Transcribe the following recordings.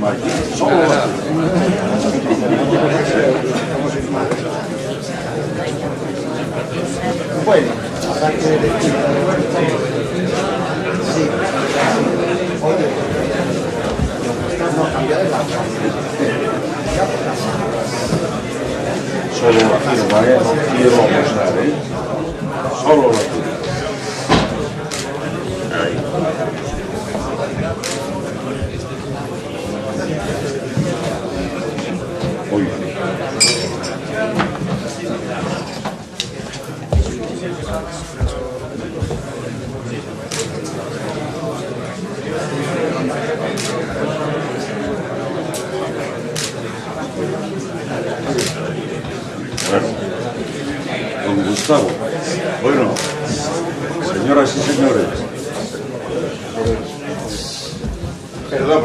firma aquí, solo la firma. Bueno, habrá que decir. Sí. Oye, no cambiar la Solo la firma, no quiero mostrar, solo la firma. Ahí. Oye. Bueno, don Gustavo, bueno, señoras y señores. Perdón,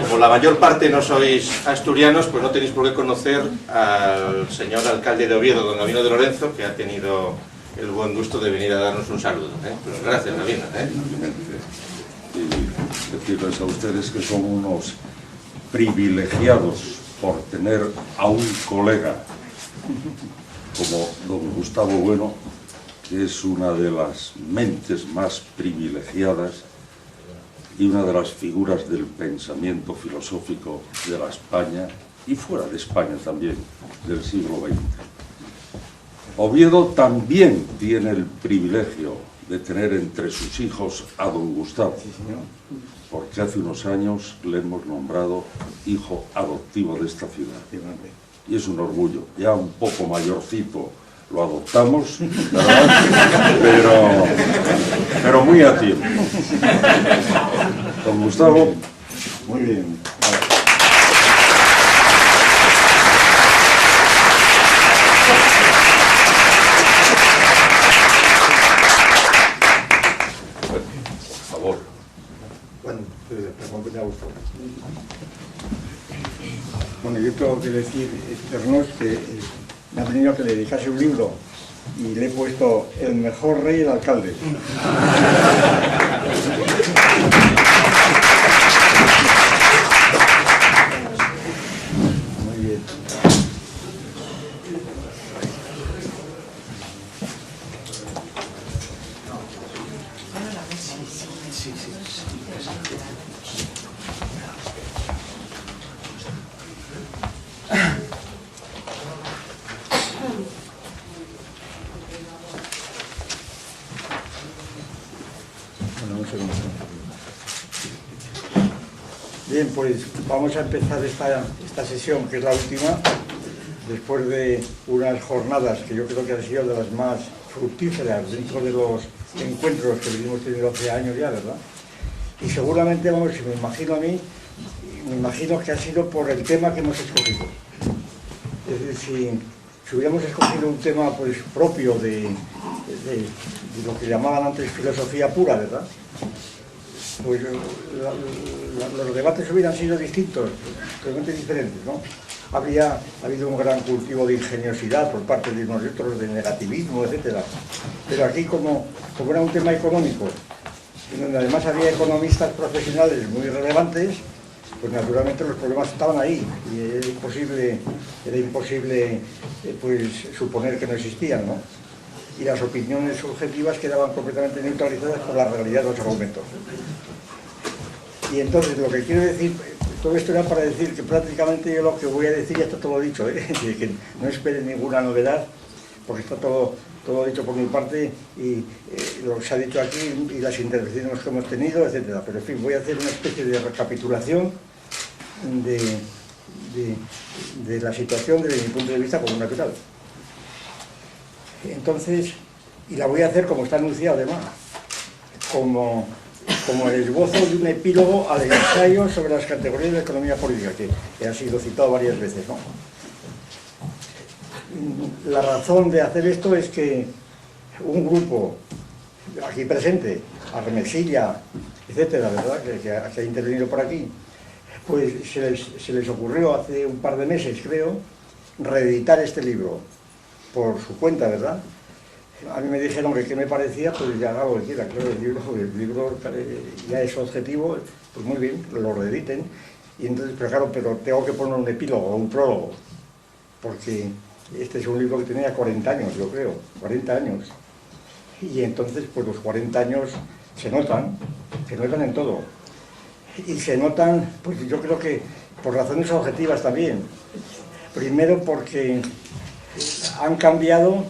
como la mayor parte no sois asturianos, pues no tenéis por qué conocer al señor alcalde de Oviedo, don Gabino de Lorenzo, que ha tenido el buen gusto de venir a darnos un saludo. Pues gracias, Gabino. Y decirles a ustedes que son unos privilegiados por tener a un colega como don Gustavo Bueno, que es una de las mentes más privilegiadas y una de las figuras del pensamiento filosófico de la España, y fuera de España también, del siglo XX. Oviedo también tiene el privilegio de tener entre sus hijos a don Gustavo, porque hace unos años le hemos nombrado hijo adoptivo de esta ciudad. Y es un orgullo, ya un poco mayorcito lo adoptamos, ¿verdad? Pero muy a tiempo. Don Gustavo. Muy bien. Por favor. Bueno, yo tengo que decir, externos, que me ha venido que le dedicase un libro y le he puesto El mejor rey, el alcalde. Muy bien. Bien, pues vamos a empezar esta sesión, que es la última, después de unas jornadas que yo creo que han sido de las más fructíferas dentro de los encuentros que venimos teniendo hace años ya, ¿verdad? Y seguramente, vamos, si me imagino a mí, me imagino que ha sido por el tema que hemos escogido. Es decir, si hubiéramos escogido un tema pues propio de lo que llamaban antes filosofía pura, ¿verdad? Pues los debates hubieran sido distintos, totalmente diferentes, ¿no? Habría habido un gran cultivo de ingeniosidad por parte de nosotros, de negativismo, etcétera. Pero aquí, como era un tema económico, en donde además había economistas profesionales muy relevantes, pues naturalmente los problemas estaban ahí y era imposible pues, suponer que no existían, ¿no? Y las opiniones subjetivas quedaban completamente neutralizadas por la realidad de los argumentos. Y entonces lo que quiero decir, todo esto era para decir que prácticamente yo lo que voy a decir ya está todo dicho, que no esperen ninguna novedad, porque está todo dicho por mi parte y lo que se ha dicho aquí y las intervenciones que hemos tenido, etcétera. Pero en fin, voy a hacer una especie de recapitulación de la situación desde mi punto de vista como natural. Entonces, y la voy a hacer como está anunciado además, como el esbozo de un epílogo al ensayo sobre las categorías de la economía política, que ha sido citado varias veces, ¿no? La razón de hacer esto es que un grupo aquí presente, Armesilla, etcétera, ¿verdad?, que ha intervenido por aquí, pues se les ocurrió hace un par de meses, creo, reeditar este libro por su cuenta, ¿verdad? A mí me dijeron que qué me parecía, pues ya hago lo que quiera, claro, el libro ya es su objetivo, pues muy bien, lo reediten. Y entonces, pero tengo que poner un epílogo, un prólogo, porque este es un libro que tenía 40 años, yo creo, 40 años. Y entonces, pues los 40 años se notan en todo. Y se notan, pues yo creo que por razones objetivas también. Primero porque han cambiado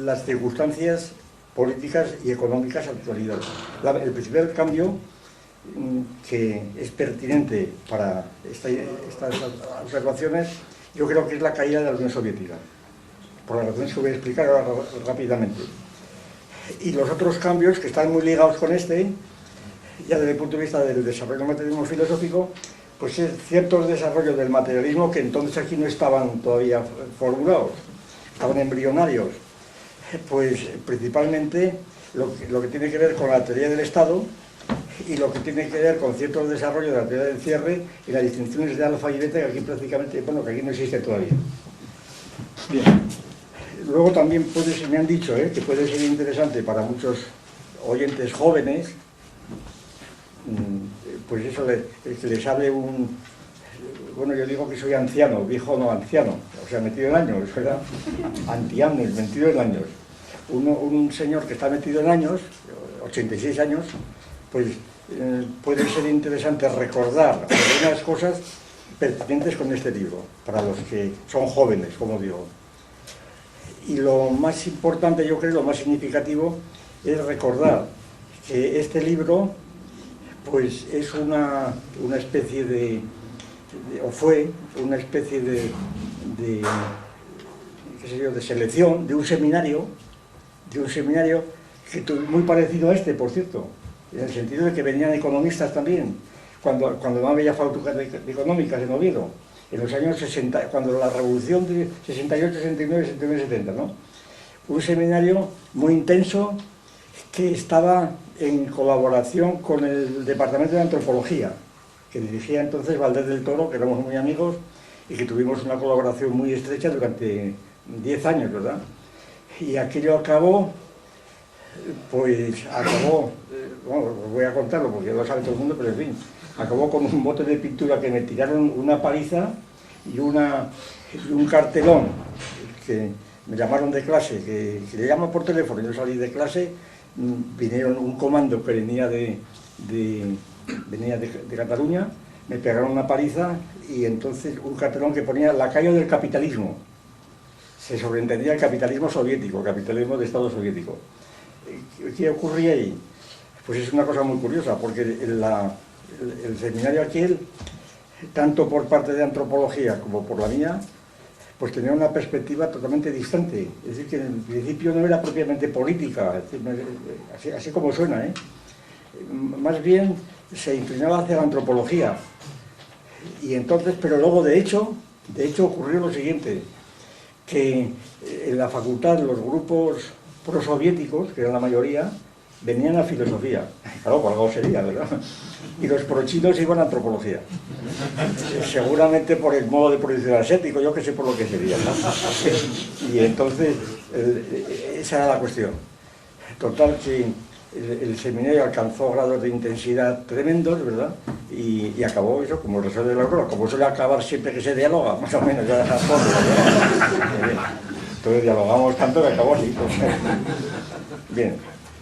las circunstancias políticas y económicas a la actualidad. El principal cambio que es pertinente para estas observaciones, yo creo que es la caída de la Unión Soviética, por las razones que voy a explicar ahora rápidamente. Y los otros cambios que están muy ligados con este, ya desde el punto de vista del desarrollo del materialismo filosófico, pues es ciertos desarrollos del materialismo que entonces aquí no estaban todavía formulados, estaban embrionarios. Pues principalmente lo que tiene que ver con la teoría del Estado y lo que tiene que ver con ciertos desarrollos de la teoría del cierre y las distinciones de alfa y beta, que aquí prácticamente, bueno, que aquí no existe todavía. Bien. Luego también me han dicho que puede ser interesante para muchos oyentes jóvenes, pues eso, que les hable bueno, yo digo que soy anciano, viejo no anciano, o sea, metido en años, ¿verdad? Anti-años, metido en años. Un señor que está metido en años, 86 años, pues puede ser interesante recordar algunas cosas pertinentes con este libro, para los que son jóvenes, como digo. Y lo más importante, yo creo, lo más significativo, es recordar que este libro, pues es una especie o fue una especie de selección de un seminario que muy parecido a este, por cierto, en el sentido de que venían economistas también, cuando no había facultad de económicas en Oviedo, en los años 60, cuando la revolución de 68, 69, 69, 70, ¿no? Un seminario muy intenso que estaba en colaboración con el Departamento de Antropología, que dirigía entonces Valdés del Toro, que éramos muy amigos y que tuvimos una colaboración muy estrecha durante 10 años, ¿verdad? Y aquello acabó, bueno, os voy a contarlo porque ya lo sabe todo el mundo, pero en fin, acabó con un bote de pintura que me tiraron una paliza y un cartelón que me llamaron de clase, que le llaman por teléfono. Yo salí de clase, vinieron un comando que venía de Cataluña, me pegaron una paliza y entonces un cartelón que ponía la calle del capitalismo. Se sobreentendía el capitalismo soviético, el capitalismo de Estado soviético. ¿Qué ocurría ahí? Pues es una cosa muy curiosa, porque el seminario aquel, tanto por parte de antropología como por la mía, pues tenía una perspectiva totalmente distante. Es decir, que en principio no era propiamente política, así como suena, más bien se inclinaba hacia la antropología. Y entonces, pero luego de hecho ocurrió lo siguiente, que en la facultad los grupos prosoviéticos, que eran la mayoría, venían a filosofía. Claro, por algo sería, ¿verdad? Y los prochinos iban a antropología. Seguramente por el modo de producción ascético, yo que sé por lo que sería, ¿no? Y entonces, esa era la cuestión. Total, que el seminario alcanzó grados de intensidad tremendos, ¿verdad? Y acabó eso, como el resto de la escuela, como suele acabar siempre que se dialoga, más o menos, ya a fondo, ¿verdad? Entonces dialogamos tanto que acabó así. Pues. Bien,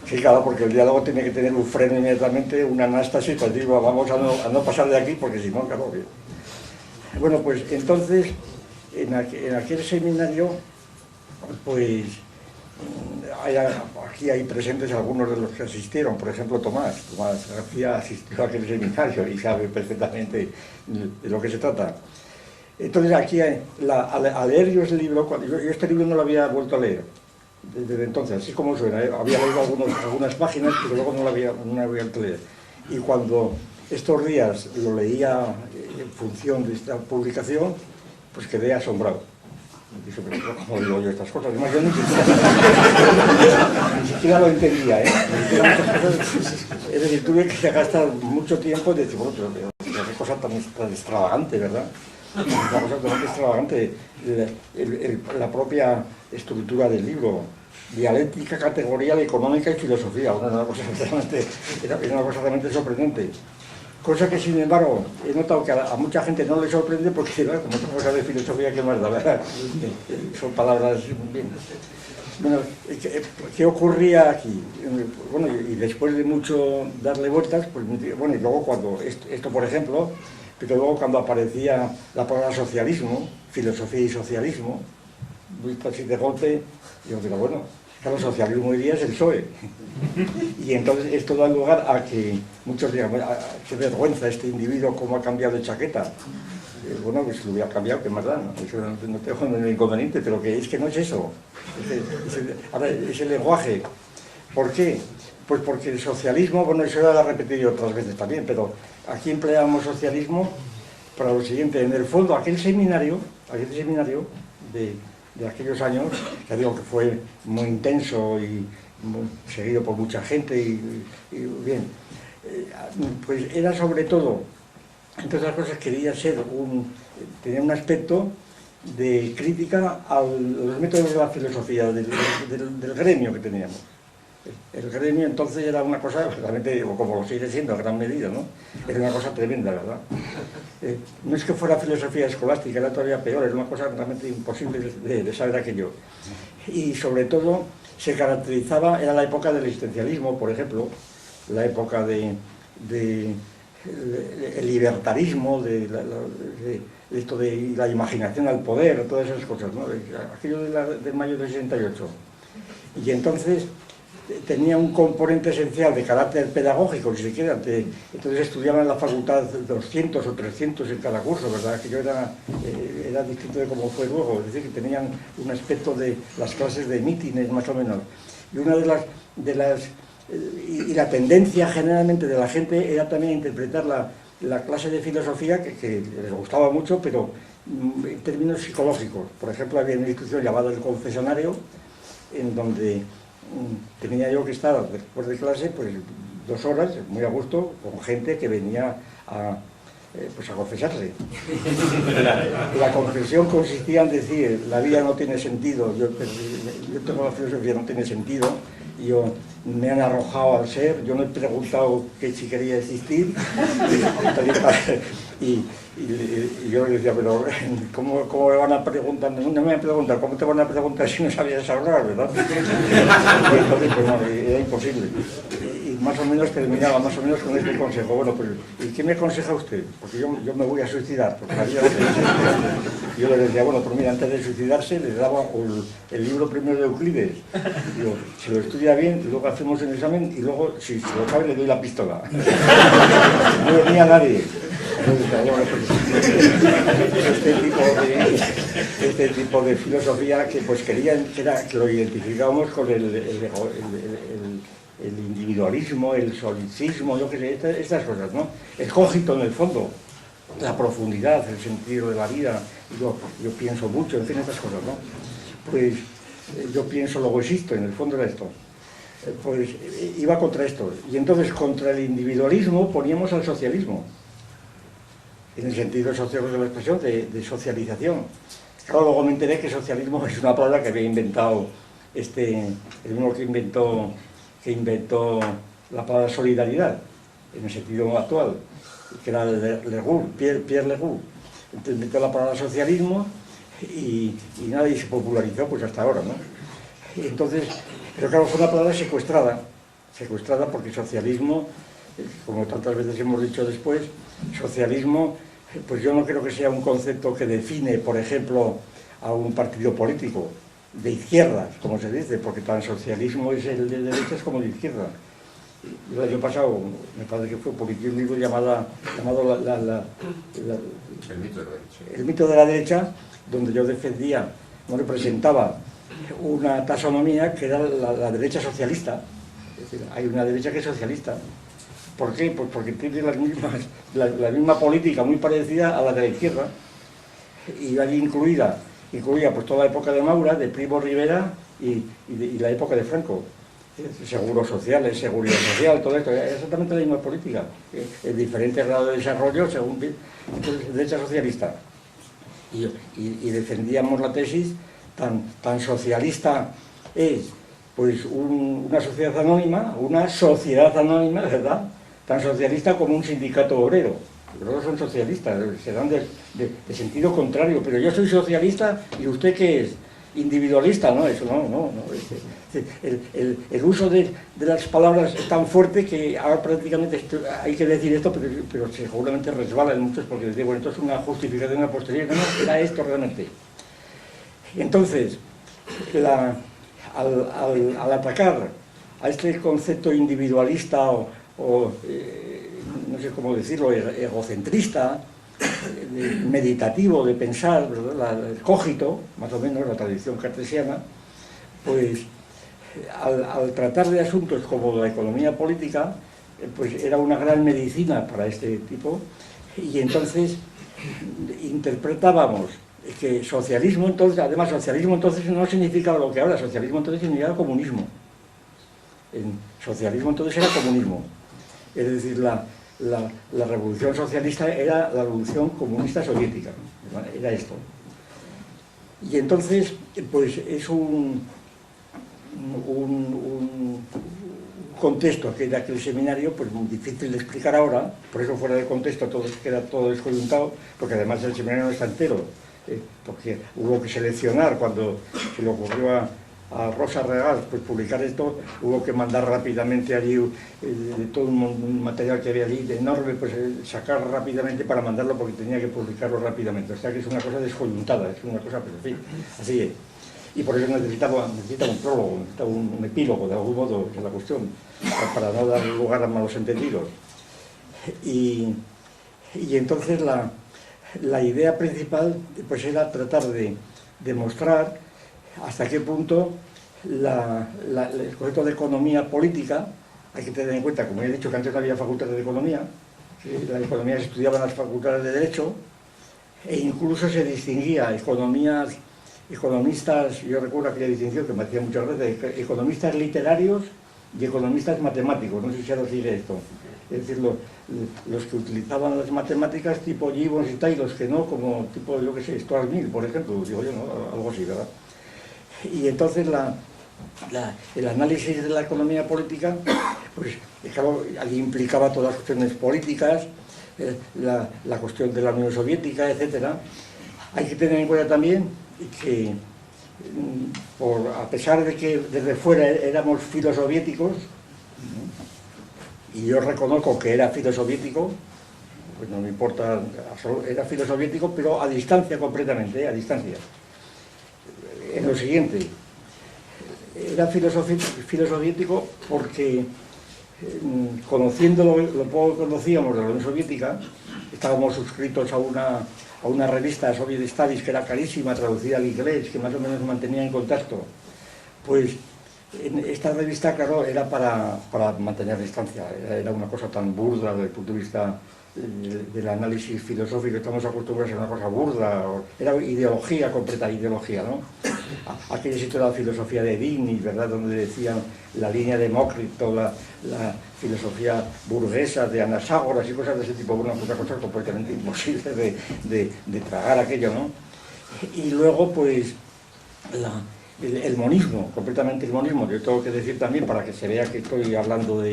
sí, claro, porque el diálogo tiene que tener un freno inmediatamente, una anástasis, pues digo, vamos a no pasar de aquí, porque si no, claro. Bien. Bueno, pues entonces, en aquel seminario, pues, aquí hay presentes algunos de los que asistieron, por ejemplo Tomás García asistió a aquel seminario y sabe perfectamente de lo que se trata. Entonces aquí, al leer yo ese libro, yo este libro no lo había vuelto a leer desde entonces, así como suena, había leído algunas páginas, pero luego no lo había vuelto a leer. Y cuando estos días lo leía en función de esta publicación, pues quedé asombrado. Dije, pero ¿cómo digo yo estas cosas? Además, yo ni siquiera lo entendía, Es decir, tuve que gastar mucho tiempo y decir, bueno, pero qué cosa tan extravagante, ¿verdad? Una cosa totalmente extravagante. La propia estructura del libro, dialéctica, categorial, económica y filosofía. Era una cosa realmente sorprendente. Cosa que, sin embargo, he notado que a mucha gente no le sorprende porque, ¿no?, como otra cosa de filosofía, que más da, ¿verdad? Son palabras bien. Bueno, ¿qué ocurría aquí? Bueno, y después de mucho darle vueltas, pues, bueno, y luego cuando, esto por ejemplo, pero luego cuando aparecía la palabra socialismo, filosofía y socialismo, visto así de golpe, yo digo, bueno, claro, socialismo hoy día es el PSOE. Y entonces esto da lugar a que muchos digan, bueno, qué vergüenza este individuo, cómo ha cambiado de chaqueta. Bueno, pues lo hubiera cambiado, ¿qué más da? ¿No? Eso no tengo ningún inconveniente, pero que es que no es eso. Es el lenguaje. ¿Por qué? Pues porque el socialismo, bueno, eso ya lo he repetido otras veces también, pero aquí empleamos socialismo para lo siguiente. En el fondo, aquel seminario de aquellos años, ya digo que fue muy intenso y muy seguido por mucha gente, y bien, pues era sobre todo, entre otras cosas, tenía un aspecto de crítica a los métodos de la filosofía, del gremio que teníamos. El gremio entonces era una cosa realmente, o como lo sigue siendo a gran medida, ¿no? Era una cosa tremenda, ¿verdad? No es que fuera filosofía escolástica, era todavía peor, era una cosa realmente imposible de saber aquello. Y sobre todo se caracterizaba, era la época del existencialismo, por ejemplo, la época del libertarismo, de esto de la imaginación al poder, todas esas cosas, ¿no? Aquello del mayo del 68. Y entonces tenía un componente esencial de carácter pedagógico, ni siquiera. Entonces estudiaban en la facultad 200 o 300 en cada curso, ¿verdad? Que yo era distinto de cómo fue luego, es decir, que tenían un aspecto de las clases de mítines, más o menos. Y una y la tendencia generalmente de la gente era también interpretar la clase de filosofía, que les gustaba mucho, pero en términos psicológicos. Por ejemplo, había una institución llamada el confesionario, en donde tenía yo que estar después de clase pues 2 horas, muy a gusto, con gente que venía a confesarse. La confesión consistía en decir, la vida no tiene sentido, yo tengo la filosofía, no tiene sentido, me han arrojado al ser, yo no he preguntado si quería existir, y yo le decía, pero ¿cómo me van a preguntar? No me han preguntado, ¿cómo te van a preguntar si no sabías hablar, verdad? Y entonces, pues no, era imposible. Y más o menos terminaba más o menos con este consejo. Bueno, pues, ¿y qué me aconseja usted? Porque yo me voy a suicidar, porque la vida no tiene sentido. Yo le decía, bueno, pues mira, antes de suicidarse le daba el libro primero de Euclides. Digo, si lo estudia bien, luego hacemos un examen y luego, si se lo sabe, le doy la pistola. No venía nadie. Este tipo de filosofía que pues querían que lo identificábamos con el individualismo, el solicismo, yo qué sé, estas cosas, ¿no? El cogito, en el fondo, la profundidad, el sentido de la vida, yo pienso mucho, en fin, estas cosas, ¿no? Pues yo pienso, luego existo, en el fondo era esto. Pues iba contra esto, y entonces contra el individualismo poníamos al socialismo, en el sentido social de la expresión, de socialización. Claro, luego me enteré que socialismo es una palabra que había inventado el uno que inventó la palabra solidaridad, en el sentido actual, que era Leroux, Pierre Leroux. Entonces inventó la palabra socialismo y nada, y se popularizó pues hasta ahora, ¿no? Y entonces, pero claro, fue una palabra secuestrada porque socialismo, como tantas veces hemos dicho después, socialismo, pues yo no creo que sea un concepto que define, por ejemplo, a un partido político de izquierdas, como se dice, porque tan socialismo es el de derechas como de izquierda. El año pasado, me parece que fue, publiqué un libro llamado El mito de la derecha, donde yo defendía, no representaba una taxonomía que era la derecha socialista. Es decir, hay una derecha que es socialista. ¿Por qué? Pues porque tiene la misma política muy parecida a la de la izquierda, y allí incluía pues toda la época de Maura, de Primo Rivera y la época de Franco. Seguros sociales, seguridad social, todo esto, es exactamente la misma política, en diferentes grados de desarrollo, según entonces, derecha socialista. Y defendíamos la tesis, tan socialista es pues una sociedad anónima, ¿verdad? tan socialista como un sindicato obrero. Los dos son socialistas, se dan de sentido contrario, pero yo soy socialista y usted ¿qué es? Individualista, ¿no? Eso no. El uso de las palabras es tan fuerte que ahora prácticamente hay que decir esto, pero seguramente resbala en muchos porque digo, bueno, esto es una justificación a posteriori, no, era esto realmente. Entonces, al atacar a este concepto individualista o no sé cómo decirlo, egocentrista, meditativo de pensar, ¿verdad? El cogito, más o menos, la tradición cartesiana, pues al tratar de asuntos como la economía política, pues era una gran medicina para este tipo, y entonces interpretábamos que socialismo entonces, además socialismo entonces no significaba lo que ahora, socialismo entonces significaba comunismo. Socialismo entonces era comunismo, es decir, la revolución socialista era la revolución comunista soviética, ¿no? Era esto. Y entonces, pues es un contexto que de aquel seminario, pues muy difícil de explicar ahora, por eso fuera de contexto queda todo descoyuntado, porque además el seminario no está entero, porque hubo que seleccionar cuando se le ocurrió a Rosa Regal pues publicar esto, hubo que mandar rápidamente allí todo un material que había allí de enorme, pues sacar rápidamente para mandarlo porque tenía que publicarlo rápidamente, o sea que es una cosa descoyuntada, es una cosa, pero en fin, así es. Y por eso necesita un prólogo, necesita un epílogo de algún modo de la cuestión, para no dar lugar a malos entendidos. Y entonces la idea principal pues era tratar de demostrar hasta qué punto el concepto de economía política, hay que tener en cuenta, como he dicho, que antes no había facultades de economía, la economía se estudiaba en las facultades de Derecho, e incluso se distinguía economistas, yo recuerdo aquella distinción que me hacía muchas veces, economistas literarios y economistas matemáticos, no sé si ahora sigue esto. Es decir, los que utilizaban las matemáticas tipo Gibbons y tal, y los que no, como tipo, yo qué sé, Stuart Mill, por ejemplo, digo yo, ¿no? Algo así, ¿verdad? Y entonces el análisis de la economía política, pues claro, allí implicaba todas las cuestiones políticas, la cuestión de la Unión Soviética, etcétera. Hay que tener en cuenta también que, a pesar de que desde fuera éramos filosoviéticos, y yo reconozco que era filosoviético, pues no me importa, era filosoviético, pero a distancia completamente, a distancia. En lo siguiente, era filosoviético porque, conociendo lo poco que conocíamos de la Unión Soviética, estábamos suscritos a una revista Soviet Studies que era carísima, traducida al inglés, que más o menos mantenía en contacto. Pues esta revista, claro, era para mantener distancia, era una cosa tan burda desde el punto de vista del análisis filosófico, estamos acostumbrados a una cosa burda, era ideología, completa ideología, ¿no? Aquel sitio de la filosofía de Dini, ¿verdad?, donde decían la línea de Demócrito, la filosofía burguesa de Anaxágoras y cosas de ese tipo, una cosa completamente imposible de tragar aquello, ¿no? Y luego, pues, el monismo, completamente el monismo, yo tengo que decir también, para que se vea que estoy hablando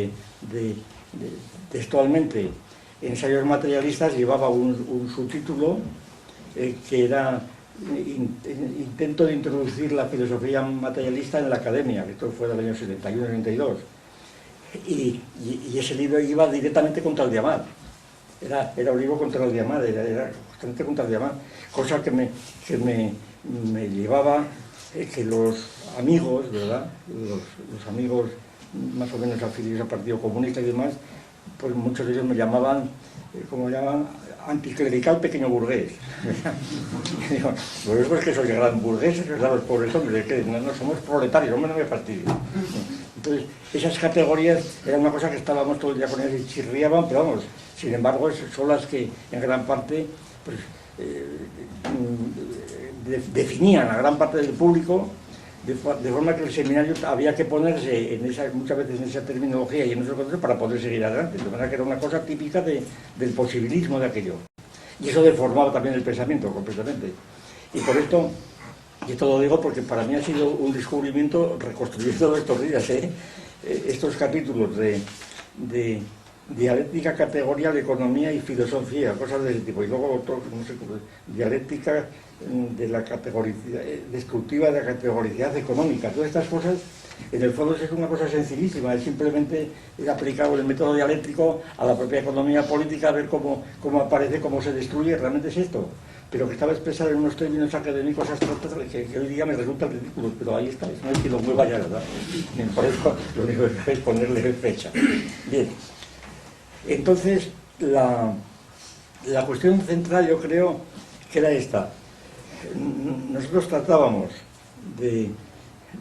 textualmente, Ensayos materialistas llevaba un subtítulo que era Intento de introducir la filosofía materialista en la academia, que esto fue del año 71-72, y ese libro iba directamente contra el Diamant, era un libro contra el Diamant, era justamente contra el Diamant, cosa que me llevaba que los amigos, ¿verdad?, los amigos más o menos afiliados al Partido Comunista y demás, pues muchos de ellos me llamaban, como llaman, anticlerical pequeño burgués. Digo, pues es que soy gran burgués, que los pobres hombres, que no somos proletarios, hombre, no me fastidio. Entonces, esas categorías eran una cosa que estábamos todo el día con ellas y chirriaban, pero vamos, sin embargo, son las que en gran parte pues, definían a gran parte del público, de forma que el seminario había que ponerse muchas veces en esa terminología y en esos conceptos para poder seguir adelante, de manera que era una cosa típica del posibilismo de aquello. Y eso deformaba también el pensamiento completamente. Y por esto lo digo porque para mí ha sido un descubrimiento reconstruyendo estos días, estos capítulos de dialéctica categorial, economía y filosofía, cosas de ese tipo. Y luego otro, no sé cómo, dialéctica de la categoricidad, destructiva de la categoricidad económica. Todas estas cosas, en el fondo es una cosa sencillísima, es simplemente he aplicado el método dialéctico a la propia economía política, a ver cómo aparece, cómo se destruye, realmente es esto. Pero que estaba expresado en unos términos académicos abstractos que hoy día me resultan ridículos, pero ahí está, no es que lo mueva ya, ¿verdad? Por eso lo único que es ponerle fecha. Bien, entonces la cuestión central yo creo que era esta. Nosotros tratábamos de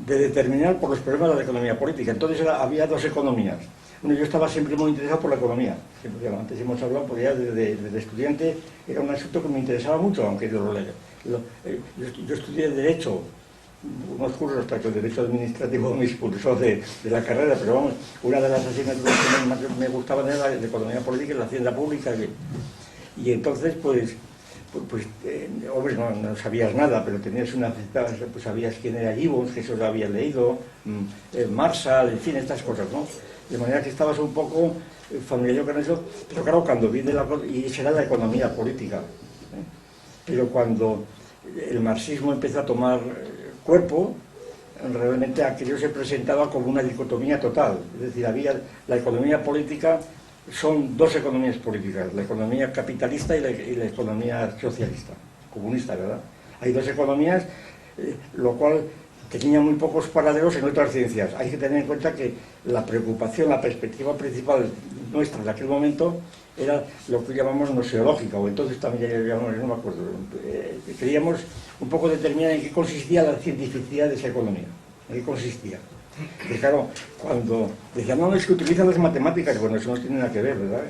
determinar por los problemas de la economía política. Entonces había dos economías. Bueno, yo estaba siempre muy interesado por la economía. Antes hemos hablado, porque ya desde estudiante era un asunto que me interesaba mucho, aunque yo estudié Derecho, unos cursos para que el Derecho Administrativo me expulsó de la carrera, pero vamos, una de las asignaturas que más me gustaban era la economía política y la hacienda pública. Y entonces, hombre, no sabías nada, pero tenías una pues sabías quién era Gibbons, que eso lo habías leído, Marshall, en fin, estas cosas, ¿no? De manera que estabas un poco familiarizado con eso, pero claro, cuando viene y esa era la economía política, ¿eh? Pero cuando el marxismo empezó a tomar cuerpo, realmente aquello se presentaba como una dicotomía total, es decir, había la economía política. Son dos economías políticas, la economía capitalista y la economía socialista, comunista, ¿verdad? Hay dos economías, lo cual tenía muy pocos paralelos en otras ciencias. Hay que tener en cuenta que la preocupación, la perspectiva principal nuestra en aquel momento era lo que llamamos noseológica, o entonces también ya llamamos, no me acuerdo, queríamos un poco determinar en qué consistía la cientificidad de esa economía, en qué consistía. Que claro, cuando decían, no, es que utilizan las matemáticas, bueno, eso no tiene nada que ver, ¿verdad?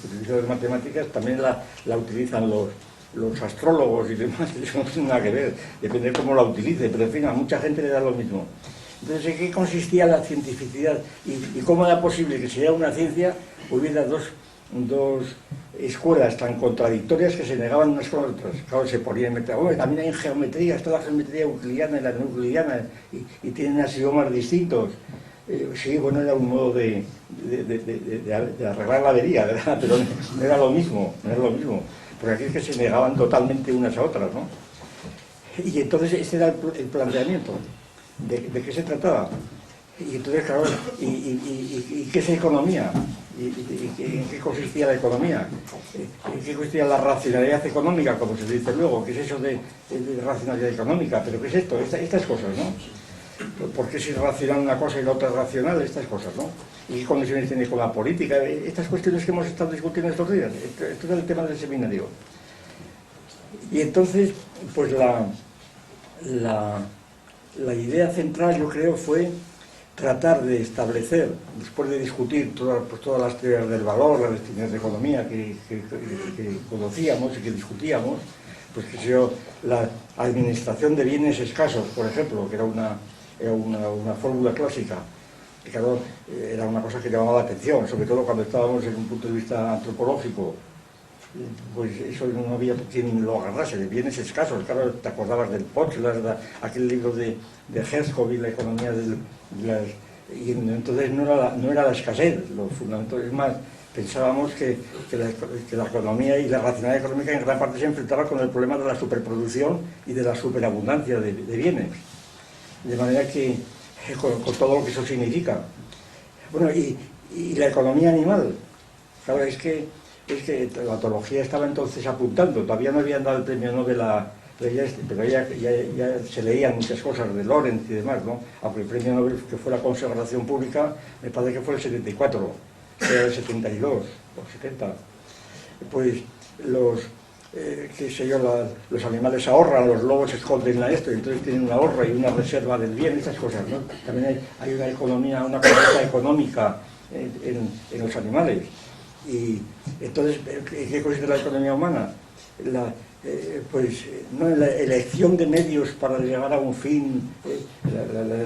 Utilizan las matemáticas, también la utilizan los astrólogos y demás, eso no tiene nada que ver, depende de cómo la utilice, pero en fin, a mucha gente le da lo mismo. Entonces, ¿en qué consistía la cientificidad? ¿Y cómo era posible que si era una ciencia hubiera dos escuelas tan contradictorias que se negaban unas con otras? Claro, se ponían en bueno, también hay en geometría, está la geometría euclidiana y la no euclidiana, y tienen axiomas distintos. Sí, bueno, era un modo de arreglar la avería, ¿verdad? Pero no era lo mismo, porque aquí es que se negaban totalmente unas a otras, ¿no? Y entonces ese era el planteamiento, ¿de qué se trataba? Y entonces, claro, ¿y qué es economía? ¿En qué consistía la economía? ¿En qué consistía la racionalidad económica, como se dice luego? ¿Qué es eso de racionalidad económica? ¿Pero qué es esto? Estas cosas, ¿no? ¿Por qué es irracional una cosa y la otra racional? Estas cosas, ¿no? ¿Y qué condiciones tiene con la política? Estas cuestiones que hemos estado discutiendo estos días. Esto es el tema del seminario. Y entonces, pues la idea central, yo creo, fue tratar de establecer, después de discutir todas las teorías del valor, las disciplinas de economía que conocíamos y que discutíamos, pues que sea la administración de bienes escasos, por ejemplo, que era una fórmula clásica, que claro, era una cosa que llamaba la atención, sobre todo cuando estábamos en un punto de vista antropológico. Pues eso no había quien lo agarrase, de bienes escasos. Claro, te acordabas del Pottsler, aquel libro de Herskov y la economía y entonces no era la escasez lo fundamental. Es más, pensábamos que la economía y la racionalidad económica en gran parte se enfrentaba con el problema de la superproducción y de la superabundancia de bienes, de manera que con todo lo que eso significa. Bueno, y la economía animal, claro, es que la ontología estaba entonces apuntando, todavía no habían dado el premio Nobel pero ya se leían muchas cosas de Lorenz y demás, ¿no? Aunque el premio Nobel, que fue la consagración pública, me parece que fue el 74, era el 72 o 70. Pues los animales ahorran, los lobos esconden esto, y entonces tienen una ahorra y una reserva del bien, esas cosas, ¿no? También hay una economía, una conducta económica en los animales. Y entonces, ¿en qué consiste la economía humana? No en la elección de medios para llegar a un fin,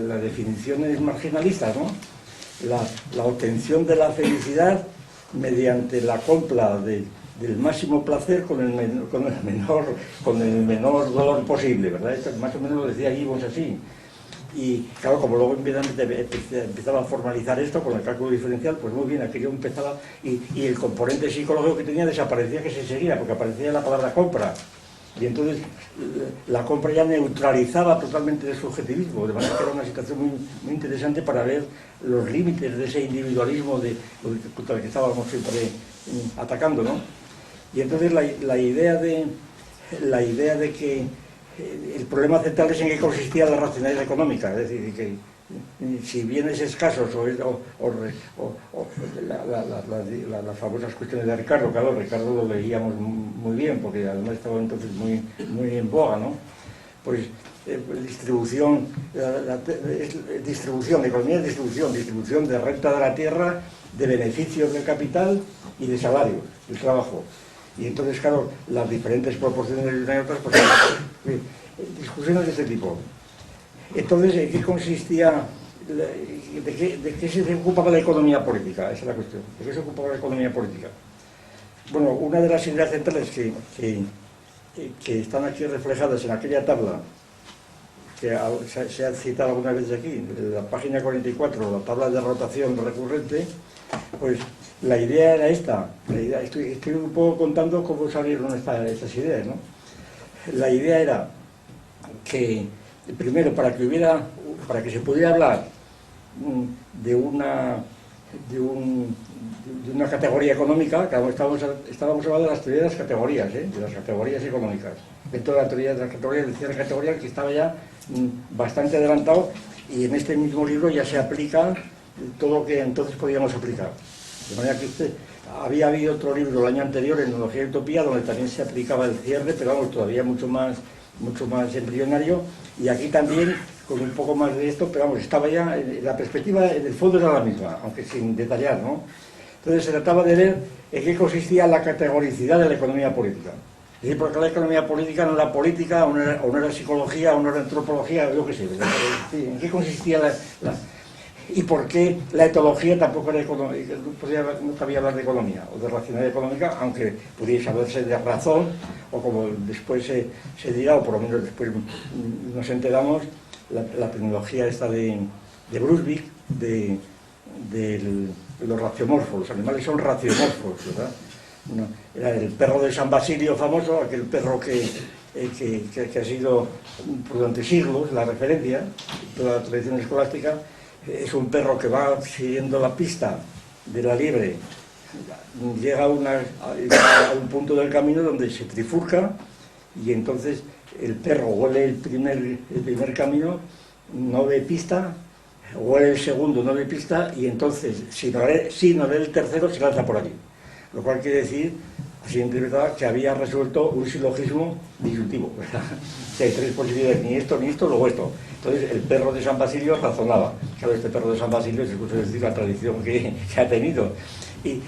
la definición es marginalista, ¿no? La obtención de la felicidad mediante la compra del máximo placer con el menor dolor posible, ¿verdad? Esto más o menos lo decía Gibbons así. Y claro, como luego empezaba a formalizar esto con el cálculo diferencial, pues muy bien, aquello empezaba y el componente psicológico que tenía desaparecía, que se seguía, porque aparecía la palabra compra. Y entonces la compra ya neutralizaba totalmente el subjetivismo, de manera que era una situación muy interesante para ver los límites de ese individualismo contra el que estábamos siempre atacando, ¿no? Y entonces la idea de que el problema central es en qué consistía la racionalidad económica, es decir, que si bienes escasos las famosas cuestiones de Ricardo, claro, Ricardo lo leíamos muy bien, porque además estaba entonces muy en boga, ¿no? Pues distribución, economía de distribución de renta de la tierra, de beneficios del capital y de salarios, del trabajo. Y entonces, claro, las diferentes proporciones de una y otras, pues, discusiones de este tipo. Entonces, ¿en qué consistía, de qué se ocupaba la economía política? Esa es la cuestión. ¿De qué se ocupaba la economía política? Bueno, una de las ideas centrales que están aquí reflejadas en aquella tabla, que se ha citado alguna vez aquí, en la página 44, la tabla de rotación recurrente, pues la idea era esta. Estoy un poco contando cómo salieron estas ideas, ¿no? La idea era que, primero, para que se pudiera hablar de una categoría económica, claro, estábamos hablando de las teorías de las categorías, de las categorías económicas. Dentro de la teoría de las categorías, decía la categoría que estaba ya bastante adelantado, y en este mismo libro ya se aplica todo lo que entonces podíamos aplicar. De manera que había habido otro libro el año anterior, Etnología y Utopía, donde también se aplicaba el cierre, pero vamos, todavía mucho más embrionario, y aquí también con un poco más de esto, pero vamos, estaba ya, la perspectiva en el fondo era la misma, aunque sin detallar, ¿no? Entonces se trataba de ver en qué consistía la categoricidad de la economía política. Es decir, porque la economía política no era política, o no era psicología, o no era antropología, yo qué sé. ¿En qué consistía y por qué la etología tampoco era economía? No cabía hablar de economía o de racionalidad económica, aunque pudiese hablarse de razón, o como después se dirá, o por lo menos después nos enteramos, la tecnología esta de Brunswick, de los raciomorfos. Los animales son raciomorfos, ¿verdad? Era el perro de San Basilio famoso, aquel perro que ha sido durante siglos la referencia, toda la tradición escolástica. Es un perro que va siguiendo la pista de la liebre, llega a un punto del camino donde se trifurca, y entonces el perro huele el primer camino, no ve pista, huele el segundo, no ve pista, y entonces, si no ve el tercero, se lanza por aquí. Lo cual quiere decir, así interpretaba, que había resuelto un silogismo disyuntivo, ¿verdad? Que hay tres posibilidades, ni esto, luego esto. Entonces el perro de San Basilio razonaba. Claro, este perro de San Basilio es incluso decir la tradición que ha tenido.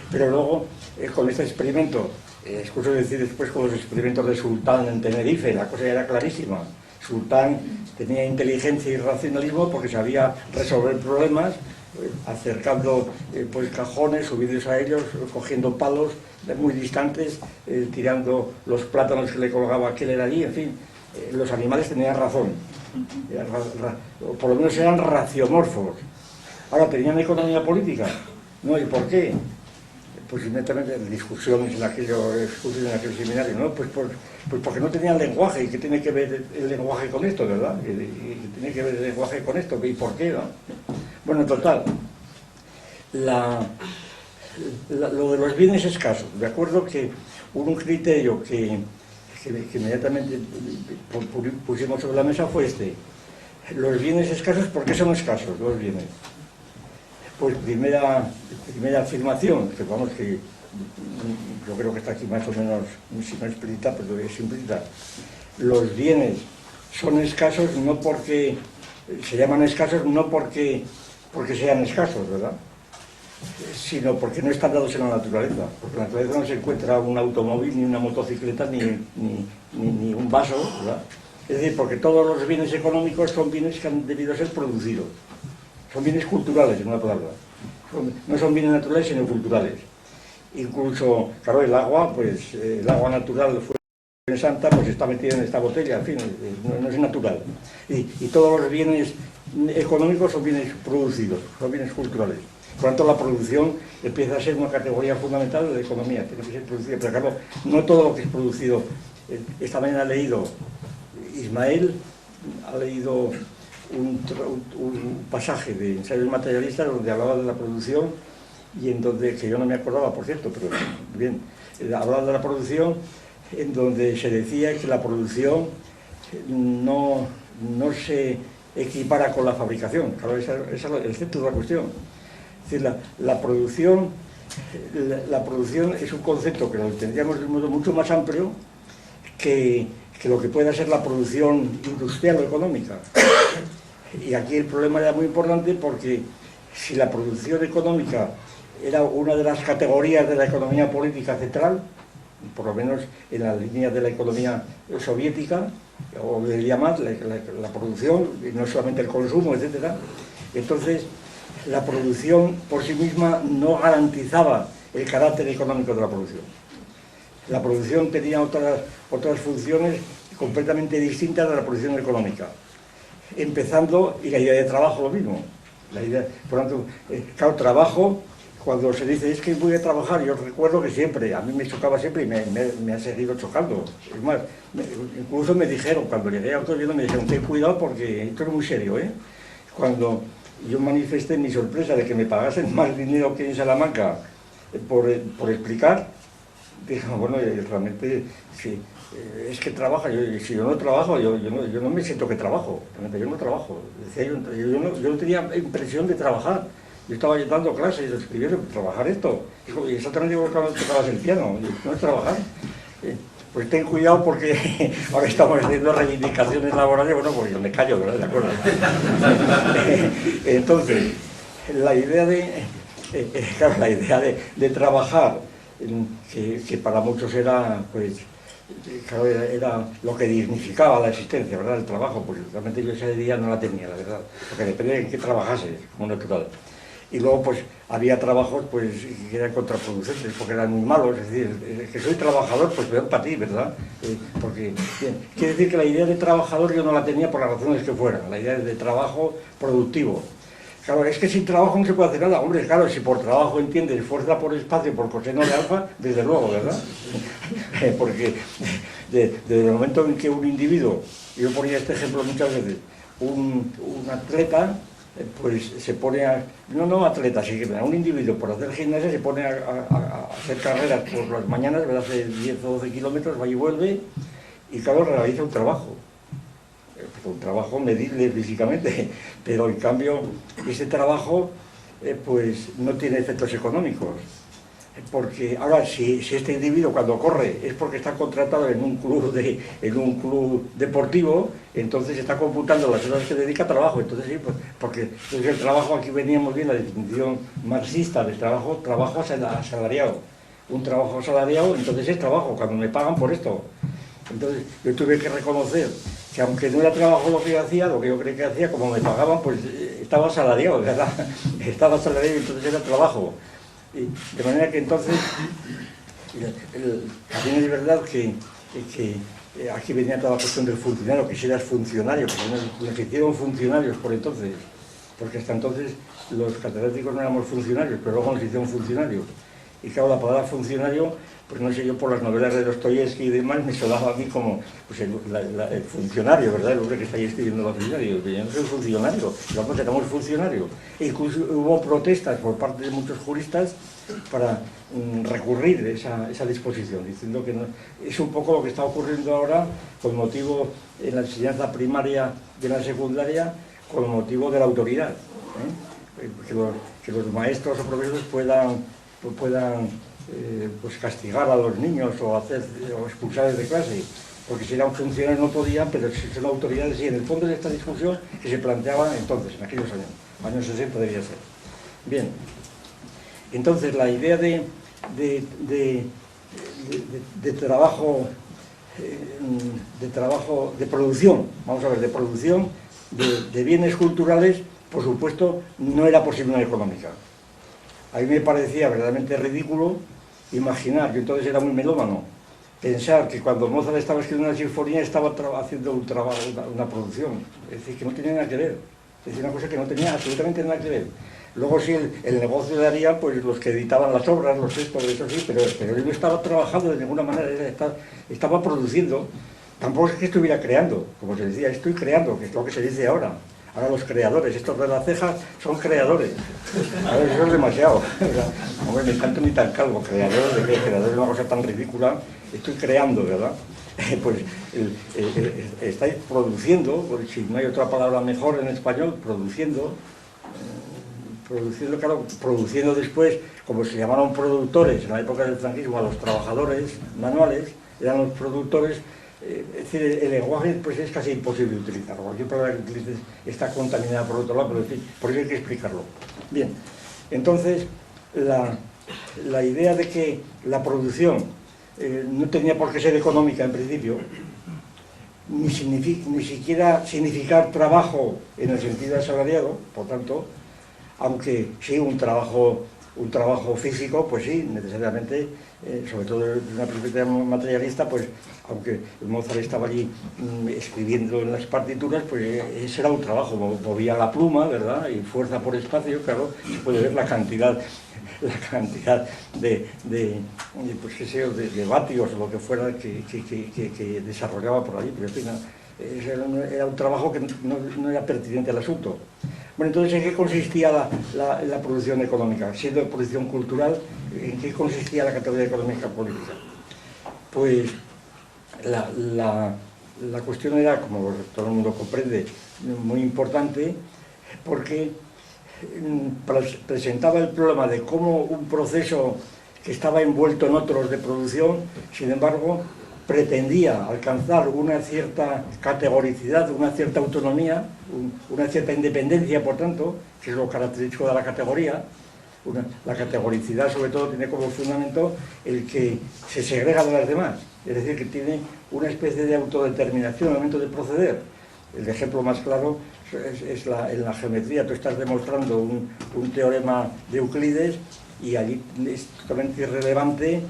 Pero luego, con este experimento, excuso decir después con los experimentos de Sultán en Tenerife, la cosa era clarísima. Sultán tenía inteligencia y racionalismo porque sabía resolver problemas, acercando pues cajones, subidos a ellos, cogiendo palos muy distantes, tirando los plátanos que le colgaba aquel era allí, en fin, los animales tenían razón, o por lo menos eran raciomorfos. Ahora, ¿tenían economía política? No, ¿y por qué? Pues inmediatamente discusiones en aquel seminario, ¿no? Pues porque no tenían lenguaje. ¿Y qué tiene que ver el lenguaje con esto, verdad? ¿Y tiene que ver el lenguaje con esto? ¿Y por qué, no? Bueno, en total, lo de los bienes escasos. De acuerdo que hubo un criterio que inmediatamente pusimos sobre la mesa fue este. Los bienes escasos, ¿por qué son escasos los bienes? Pues primera afirmación, que vamos, que yo creo que está aquí más o menos, si no explícita, pero es implícita. Los bienes son escasos no porque, se llaman escasos no porque sean escasos, ¿verdad? Sino porque no están dados en la naturaleza. Porque en la naturaleza no se encuentra un automóvil, ni una motocicleta, ni un vaso, ¿verdad? Es decir, porque todos los bienes económicos son bienes que han debido ser producidos. Son bienes culturales, en una palabra. No son bienes naturales, sino culturales. Incluso, claro, el agua, pues el agua natural fue en Santa, pues está metida en esta botella, en fin, no es natural. Y todos los bienes económicos son bienes producidos, son bienes culturales. Por lo tanto, la producción empieza a ser una categoría fundamental de la economía, tiene que ser producida. Pero claro, no todo lo que es producido. Esta mañana ha leído Ismael, ha leído un pasaje de Ensayos Materialistas donde hablaba de la producción y en donde, que yo no me acordaba, por cierto, pero bien, hablaba de la producción en donde se decía que la producción no se equipara con la fabricación. Claro, ese es el centro de la cuestión. Es decir, la producción es un concepto que lo entendíamos de un modo mucho más amplio que lo que pueda ser la producción industrial o económica. Y aquí el problema era muy importante porque si la producción económica era una de las categorías de la economía política central, por lo menos en la línea de la economía soviética, o diría más, la producción, y no solamente el consumo, etc. Entonces, la producción por sí misma no garantizaba el carácter económico de la producción. La producción tenía otras funciones completamente distintas de la producción económica. Empezando, y la idea de trabajo lo mismo. Por lo tanto, claro, trabajo, cuando se dice es que voy a trabajar, yo recuerdo que siempre, a mí me chocaba siempre y me ha seguido chocando. Es más, incluso me dijeron, cuando llegué a autogobierno, me dijeron, ten cuidado porque esto es muy serio, ¿eh? Cuando yo manifesté mi sorpresa de que me pagasen más dinero que en Salamanca por explicar, dije, bueno, realmente, sí, es que trabaja, si yo no trabajo, yo no me siento que trabajo, yo no trabajo. Decía, yo no tenía impresión de trabajar. Yo estaba dando clases, escribiendo, trabajar esto. Y exactamente igual cuando tocabas el piano, no es trabajar. Pues ten cuidado porque ahora estamos haciendo reivindicaciones laborales, bueno, pues yo me callo, ¿verdad? ¿De acuerdo? Entonces, la idea de trabajar, que para muchos era, pues, claro, era lo que dignificaba la existencia, ¿verdad? El trabajo, pues realmente yo ese día no la tenía, la verdad, porque depende de en qué trabajases, como natural. Y luego, pues, había trabajos, pues, que eran contraproducentes, porque eran muy malos, es decir, que soy trabajador, pues peor para ti, ¿verdad? Porque, bien, quiere decir que la idea de trabajador yo no la tenía por las razones que fueran, la idea de trabajo productivo. Claro, es que sin trabajo no se puede hacer nada. Hombre, claro, si por trabajo entiendes fuerza por espacio, por coseno de alfa, desde luego, ¿verdad? Porque desde el momento en que un individuo, yo ponía este ejemplo muchas veces, un atleta, pues se pone a... No atleta, sino que un individuo por hacer gimnasia se pone a hacer carreras por las mañanas, ¿verdad? Hace 10 o 12 kilómetros, va y vuelve, y claro, realiza un trabajo medible físicamente, pero en cambio ese trabajo pues no tiene efectos económicos, porque ahora si este individuo cuando corre es porque está contratado en un club deportivo, entonces está computando las horas que dedica a trabajo. Entonces sí, pues, porque el trabajo, aquí veníamos bien la definición marxista del trabajo asalariado. Un trabajo asalariado, entonces es trabajo, cuando me pagan por esto. Entonces yo tuve que reconocer que aunque no era trabajo lo que yo hacía, lo que yo creía que hacía, como me pagaban, pues estaba asalariado, ¿verdad? Estaba asalariado y entonces era trabajo. Y de manera que entonces, también es verdad que aquí venía toda la cuestión del funcionario, que si eras funcionario, que nos hicieron funcionarios por entonces, porque hasta entonces los catedráticos no éramos funcionarios, pero luego nos hicieron funcionarios. Y claro, la palabra funcionario, pues no sé, yo por las novelas de Dostoyevsky y demás, me sonaba a mí como pues el funcionario, ¿verdad? El hombre que está ahí escribiendo la funcionario. Yo no soy funcionario, nosotros tenemos funcionario. E incluso hubo protestas por parte de muchos juristas para recurrir esa disposición, diciendo que no, es un poco lo que está ocurriendo ahora con motivo en la enseñanza primaria de la secundaria, con motivo de la autoridad. Que los maestros o profesores puedan pues castigar a los niños o expulsarles de clase, porque si eran funcionarios no podían, pero si son autoridades, sí, en el fondo de esta discusión que se planteaba entonces, en aquellos años 60 debía ser. Bien, entonces la idea de trabajo, de producción, vamos a ver, de producción de bienes culturales, por supuesto, no era posible una económica. A mí me parecía verdaderamente ridículo imaginar, yo entonces era muy melómano, pensar que cuando Mozart estaba escribiendo una sinfonía estaba haciendo una producción, es decir, que no tenía nada que ver. Es decir, una cosa que no tenía absolutamente nada que ver. Luego sí, el negocio daría pues los que editaban las obras, los textos, eso sí, pero él no estaba trabajando de ninguna manera, estaba produciendo. Tampoco es que estuviera creando, como se decía, estoy creando, que es lo que se dice ahora. Ahora los creadores, estos de la ceja, son creadores. A ver, eso es demasiado. Hombre, ni tanto ni tan calvo. Creadores de qué, creadores es una cosa tan ridícula. Estoy creando, ¿verdad? Pues estáis produciendo, pues, si no hay otra palabra mejor en español, produciendo, claro, produciendo después, como se llamaron productores en la época del franquismo, a los trabajadores manuales, eran los productores. Es decir, el lenguaje pues es casi imposible utilizarlo. Cualquier palabra que utilices está contaminada por otro lado, pero en fin, por eso hay que explicarlo. Bien, entonces, la idea de que la producción no tenía por qué ser económica en principio, ni siquiera significar trabajo en el sentido asalariado, por tanto, aunque sí un trabajo físico, pues sí, necesariamente, sobre todo desde una perspectiva materialista, pues aunque Mozart estaba allí escribiendo en las partituras, pues ese era un trabajo, movía la pluma, ¿verdad? Y fuerza por espacio, claro, se puede ver la cantidad pues qué sé yo, de vatios o lo que fuera que desarrollaba por allí, pero en fin, era un trabajo que no era pertinente al asunto. Bueno, entonces, ¿en qué consistía la producción económica? Siendo producción cultural, ¿en qué consistía la categoría económica política? Pues la cuestión era, como todo el mundo comprende, muy importante, porque presentaba el problema de cómo un proceso que estaba envuelto en otros de producción, sin embargo, pretendía alcanzar una cierta categoricidad, una cierta autonomía, una cierta independencia, por tanto, que es lo característico de la categoría. La categoricidad, sobre todo, tiene como fundamento el que se segrega de las demás, es decir, que tiene una especie de autodeterminación al momento de proceder. El ejemplo más claro es en la geometría. Tú estás demostrando un teorema de Euclides y allí es totalmente irrelevante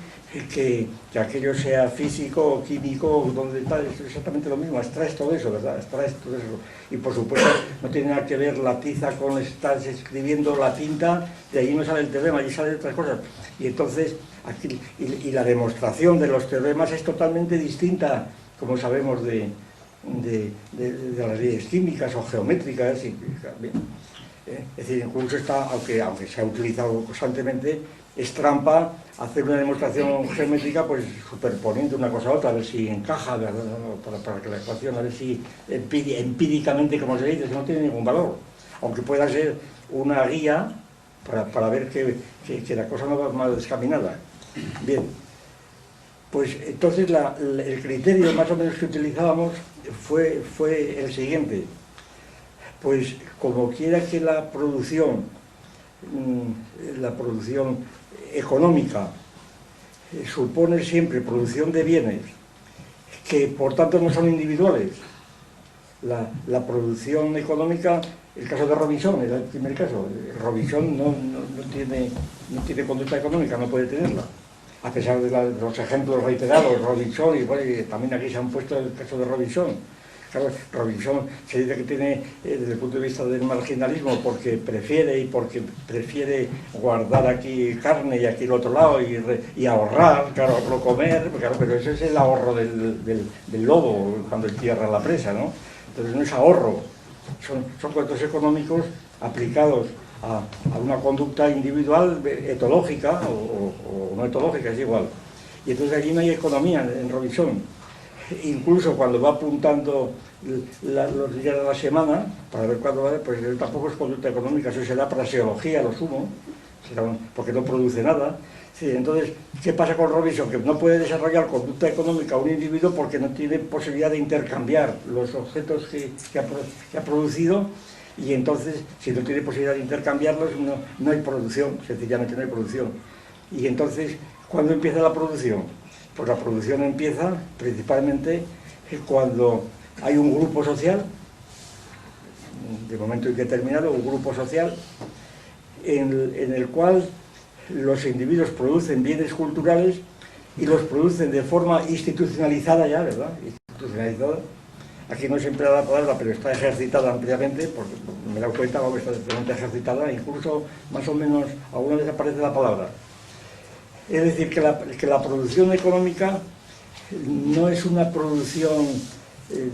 que aquello sea físico o químico, donde está, es exactamente lo mismo, extraes todo eso, ¿verdad? Extraes todo eso. Y por supuesto no tiene nada que ver la tiza con estás escribiendo la tinta, de ahí no sale el teorema, allí salen otras cosas. Y entonces, aquí, y la demostración de los teoremas es totalmente distinta, como sabemos, de las leyes químicas o geométricas. Es decir, incluso aunque se ha utilizado constantemente, es trampa hacer una demostración geométrica pues superponiendo una cosa a otra, a ver si encaja, ¿verdad? Para que la ecuación, a ver si empíricamente, como se dice, no tiene ningún valor, aunque pueda ser una guía para ver que la cosa no va mal descaminada. Bien, pues entonces el criterio más o menos que utilizábamos fue el siguiente. Pues como quiera que la producción económica supone siempre producción de bienes que por tanto no son individuales. La producción económica, el caso de Robinson era el primer caso. Robinson no tiene conducta económica, no puede tenerla, a pesar de los ejemplos reiterados, Robinson, y bueno, y también aquí se han puesto el caso de Robinson. Claro, Robinson se dice que tiene, desde el punto de vista del marginalismo, porque prefiere guardar aquí carne y aquí el otro lado y ahorrar, claro, no comer, claro, pero eso es el ahorro del lobo cuando entierra la presa, ¿no? Entonces no es ahorro, son cuentos económicos aplicados a una conducta individual etológica o no etológica, es igual. Y entonces allí no hay economía en Robinson. Incluso cuando va apuntando los días de la semana, para ver cuándo va, pues tampoco es conducta económica, eso será praxeología, lo sumo, porque no produce nada. Sí, entonces, ¿qué pasa con Robinson? Que no puede desarrollar conducta económica un individuo porque no tiene posibilidad de intercambiar los objetos que ha producido, y entonces, si no tiene posibilidad de intercambiarlos, no hay producción, sencillamente no hay producción. Y entonces, ¿cuándo empieza la producción? Pues la producción empieza principalmente cuando hay un grupo social, de momento indeterminado, un grupo social, en el cual los individuos producen bienes culturales y los producen de forma institucionalizada ya, ¿verdad? Institucionalizada, aquí no se emplea la palabra, pero está ejercitada ampliamente, porque me he dado cuenta que está totalmente ejercitada, incluso más o menos alguna vez aparece la palabra. Es decir, que la producción económica no es una producción,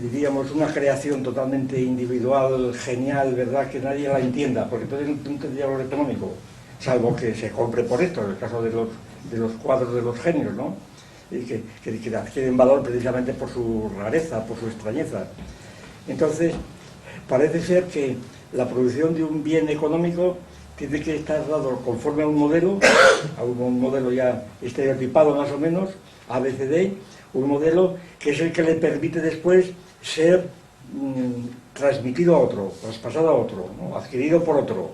diríamos, una creación totalmente individual, genial, ¿verdad?, que nadie la entienda, porque entonces no tendría valor económico, salvo que se compre por esto, en el caso de los cuadros de los genios, ¿no?, y que adquieren valor precisamente por su rareza, por su extrañeza. Entonces, parece ser que la producción de un bien económico tiene que estar dado conforme a un modelo ya estereotipado más o menos, ABCD, un modelo que es el que le permite después ser transmitido a otro, traspasado a otro, ¿no?, adquirido por otro,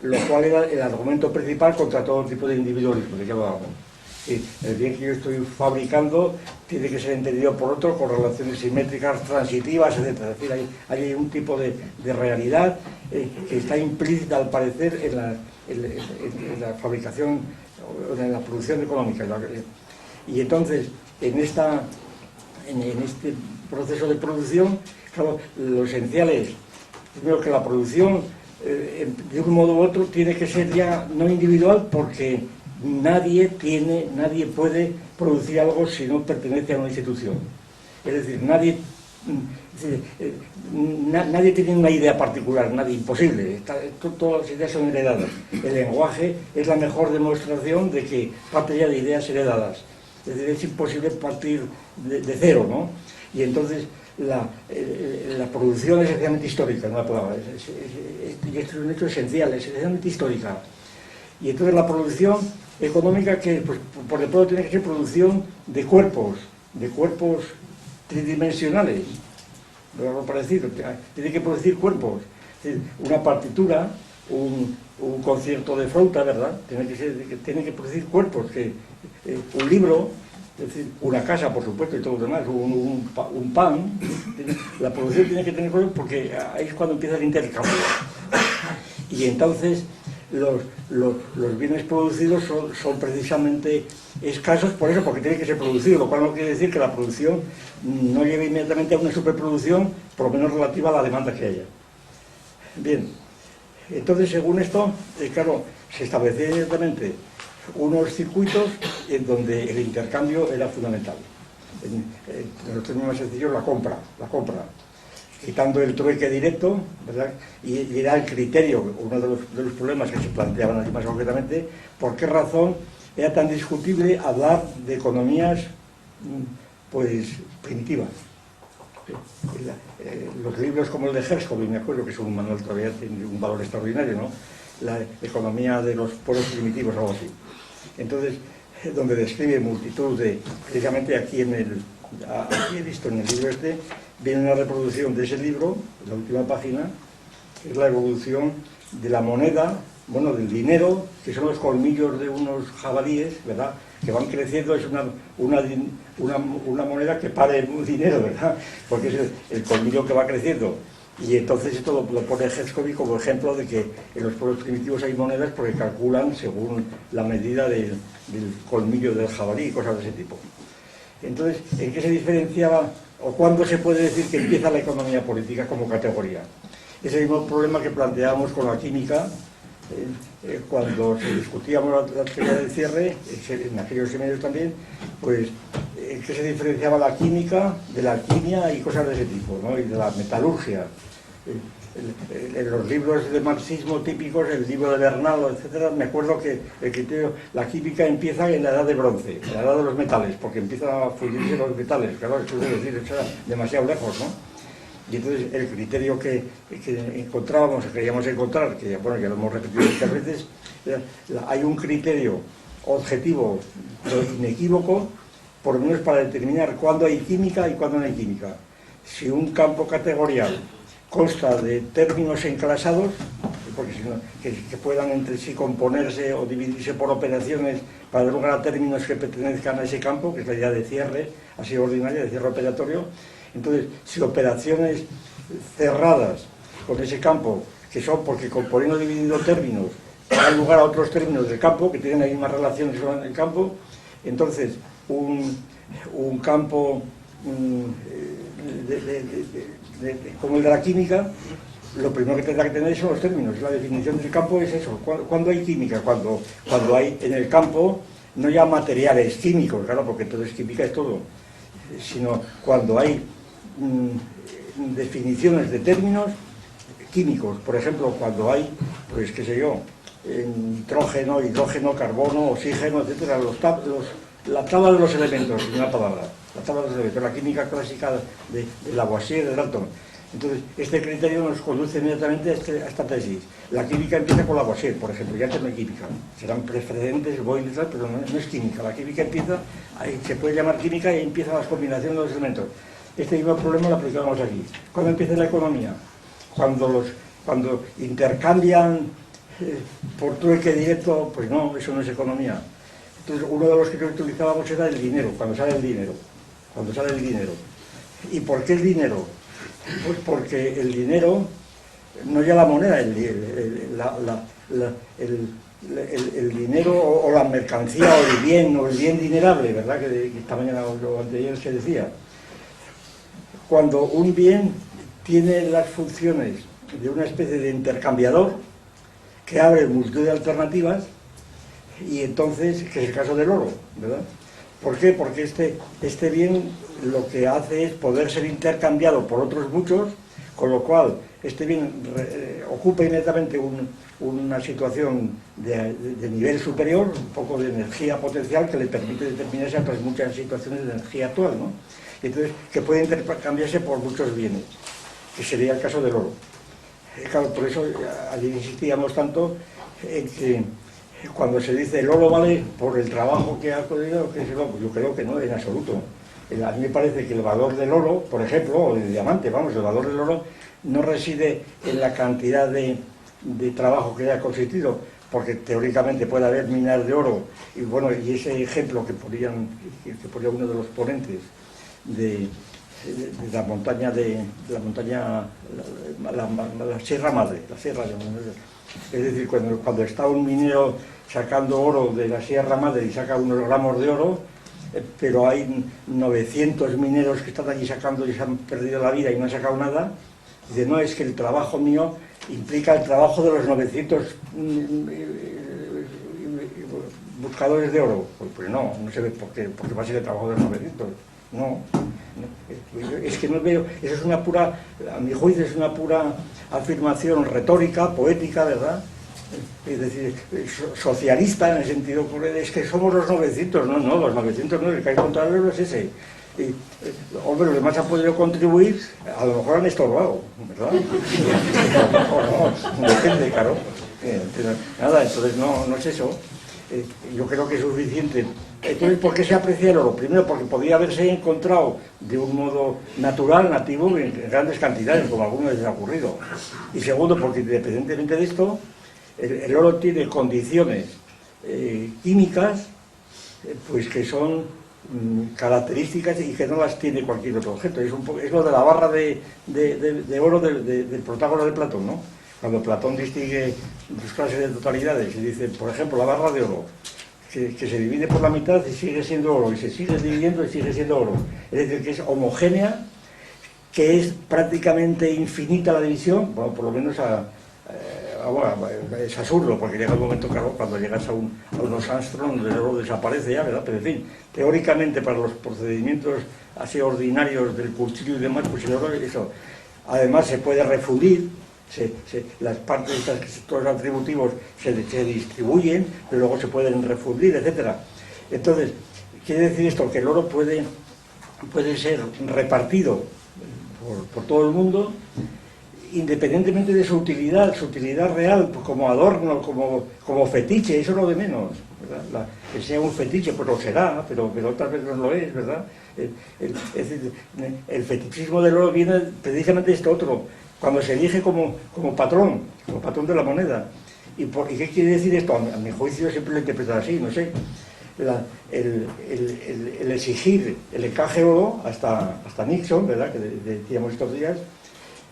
lo cual era el argumento principal contra todo tipo de individualismo, de que hablábamos. El bien que yo estoy fabricando tiene que ser entendido por otro con relaciones simétricas, transitivas, etc. Es decir, hay un tipo de realidad que está implícita al parecer en la fabricación, en la producción económica. Y entonces, en este proceso de producción, claro, lo esencial es, primero, que la producción, de un modo u otro, tiene que ser ya no individual, porque nadie puede producir algo si no pertenece a una institución. Es decir, nadie tiene una idea particular, nadie, imposible. Todas las ideas son heredadas. El lenguaje es la mejor demostración de que parte ya de ideas heredadas. Es decir, es imposible partir de cero, ¿no? Y entonces la producción es esencialmente histórica, en una palabra. Y esto es un hecho esencial, es esencialmente histórica. Y entonces la producción económica, que pues, por de pronto tiene que ser producción de cuerpos tridimensionales, algo parecido, tiene que producir cuerpos. Es decir, una partitura, un concierto de flauta, ¿verdad?, tiene que producir cuerpos, un libro, es decir, una casa, por supuesto, y todo lo demás, un pan. La producción tiene que tener cuerpos, porque ahí es cuando empieza el intercambio. Y entonces los bienes producidos son precisamente escasos por eso, porque tiene que ser producido, lo cual no quiere decir que la producción no lleve inmediatamente a una superproducción, por lo menos relativa a la demanda que haya. Bien, entonces según esto, claro, se establecen inmediatamente unos circuitos en donde el intercambio era fundamental. En los términos más sencillos, la compra. Quitando el trueque directo, ¿verdad?, y era el criterio, uno de los problemas que se planteaban aquí más concretamente, por qué razón era tan discutible hablar de economías pues primitivas. Los libros como el de Herzog, y me acuerdo que es un manual todavía tiene un valor extraordinario, ¿no?, la economía de los pueblos primitivos, algo así. Entonces, donde describe multitud de, precisamente aquí he visto en el libro viene una reproducción de ese libro, la última página, que es la evolución de la moneda, bueno, del dinero, que son los colmillos de unos jabalíes, ¿verdad?, que van creciendo. Es una moneda que para el dinero, ¿verdad?, porque es el colmillo que va creciendo. Y entonces esto lo pone Herzog como ejemplo de que en los pueblos primitivos hay monedas porque calculan según la medida del colmillo del jabalí y cosas de ese tipo. Entonces, ¿en qué se diferenciaba o cuándo se puede decir que empieza la economía política como categoría? Ese mismo problema que planteábamos con la química, cuando se discutíamos la teoría del cierre, en aquellos seminarios también, pues en qué se diferenciaba la química de la alquimia y cosas de ese tipo, ¿no?, y de la metalurgia. En los libros de marxismo típicos, el libro de Bernal, etcétera, me acuerdo que el criterio, la química empieza en la edad de bronce, en la edad de los metales, porque empiezan a fundirse los metales. Claro, eso es decir, eso era demasiado lejos, ¿no? Y entonces el criterio que encontrábamos, que queríamos encontrar, que bueno, ya lo hemos repetido muchas veces, hay un criterio objetivo, pero inequívoco, por lo menos para determinar cuándo hay química y cuándo no hay química. Si un campo categorial consta de términos enclasados, porque si no, que puedan entre sí componerse o dividirse por operaciones para dar lugar a términos que pertenezcan a ese campo, que es la idea de cierre, así ordinaria, de cierre operatorio. Entonces, si operaciones cerradas con ese campo, que son porque componiendo o dividiendo términos, dan lugar a otros términos del campo, que tienen las mismas relaciones con el campo, entonces un campo como el de la química, lo primero que tendrá que tener son los términos. La definición del campo es eso. Cuando hay química, cuando hay en el campo no ya materiales químicos, claro, porque entonces química es todo, sino cuando hay definiciones de términos químicos. Por ejemplo, cuando hay, pues qué sé yo, nitrógeno, hidrógeno, carbono, oxígeno, etcétera, la tabla de los elementos, una palabra, la tabla de los elementos, la química clásica de Lavoisier, de Dalton. Entonces, este criterio nos conduce inmediatamente a esta tesis. La química empieza con Lavoisier, por ejemplo, ya no hay química. Serán precedentes, Boyle y tal, pero no es química. La química empieza, se puede llamar química y empiezan las combinaciones de los elementos. Este mismo problema lo aplicamos aquí. ¿Cuándo empieza la economía? Cuando intercambian por trueque directo, pues no, eso no es economía. Entonces, uno de los que utilizábamos era el dinero, cuando sale el dinero. ¿Y por qué el dinero? Pues porque el dinero, no ya la moneda, el dinero o la mercancía o el bien dinerable, ¿verdad? Que esta mañana o anteayer se decía. Cuando un bien tiene las funciones de una especie de intercambiador que abre multitud de alternativas, y entonces, que es el caso del oro, ¿verdad? ¿Por qué? Porque este bien lo que hace es poder ser intercambiado por otros muchos, con lo cual este bien ocupa inmediatamente una situación de nivel superior, un poco de energía potencial que le permite determinarse a otras muchas situaciones de energía actual, ¿no? Entonces, que puede intercambiarse por muchos bienes, que sería el caso del oro. Claro, por eso allí insistíamos tanto en que cuando se dice el oro vale por el trabajo que ha podido, yo creo que no, en absoluto. A mí me parece que el valor del oro, por ejemplo, o del diamante, vamos, el valor del oro no reside en la cantidad de trabajo que haya consistido, porque teóricamente puede haber minas de oro, y bueno, y ese ejemplo que ponía uno de los ponentes de la montaña la Sierra Madre, es decir, cuando está un minero sacando oro de la Sierra Madre y saca unos gramos de oro, pero hay 900 mineros que están allí sacando y se han perdido la vida y no han sacado nada, dice, no, es que el trabajo mío implica el trabajo de los 900 buscadores de oro. Pues no se ve porque va a ser el trabajo de los 900. No, es que no veo, eso es una pura, a mi juicio es una pura afirmación retórica, poética, ¿verdad? Es decir, socialista en el sentido, es que somos los 900, no, los 900 no, el que hay que encontrarlo es ese. Y, hombre, los demás han podido contribuir, a lo mejor han estorbado, ¿verdad? No, depende, claro. Nada, entonces no es eso. Yo creo que es suficiente. Entonces, ¿por qué se aprecia el oro? Primero, porque podría haberse encontrado de un modo natural, nativo, en grandes cantidades, como a algunos les ha ocurrido. Y segundo, porque independientemente de esto, el oro tiene condiciones químicas pues que son características y que no las tiene cualquier otro objeto. Es lo de la barra de oro del Protágoras de Platón, ¿no? Cuando Platón distingue dos clases de totalidades y dice, por ejemplo, la barra de oro, que se divide por la mitad y sigue siendo oro, y se sigue dividiendo y sigue siendo oro. Es decir, que es homogénea, que es prácticamente infinita la división, bueno, por lo menos es absurdo, porque llega un momento, claro, cuando llegas a unos Armstrong, el oro desaparece ya, ¿verdad? Pero en fin, teóricamente para los procedimientos así ordinarios del cuchillo y demás, pues el oro, eso, además se puede refundir, las partes, todos los atributivos se distribuyen, pero luego se pueden refundir, etc. Entonces, quiere decir esto, que el oro puede ser repartido por todo el mundo, independientemente de su utilidad real, pues como adorno, como fetiche, eso es lo de menos, ¿verdad? Que sea un fetiche, pues lo será, pero otras veces no lo es, ¿verdad? Es decir, el fetichismo del oro viene precisamente de esto otro, cuando se elige como patrón de la moneda. ¿Y qué quiere decir esto? A mi juicio siempre lo he interpretado así, no sé. El exigir el encaje oro, hasta Nixon, ¿verdad?, que decíamos estos días,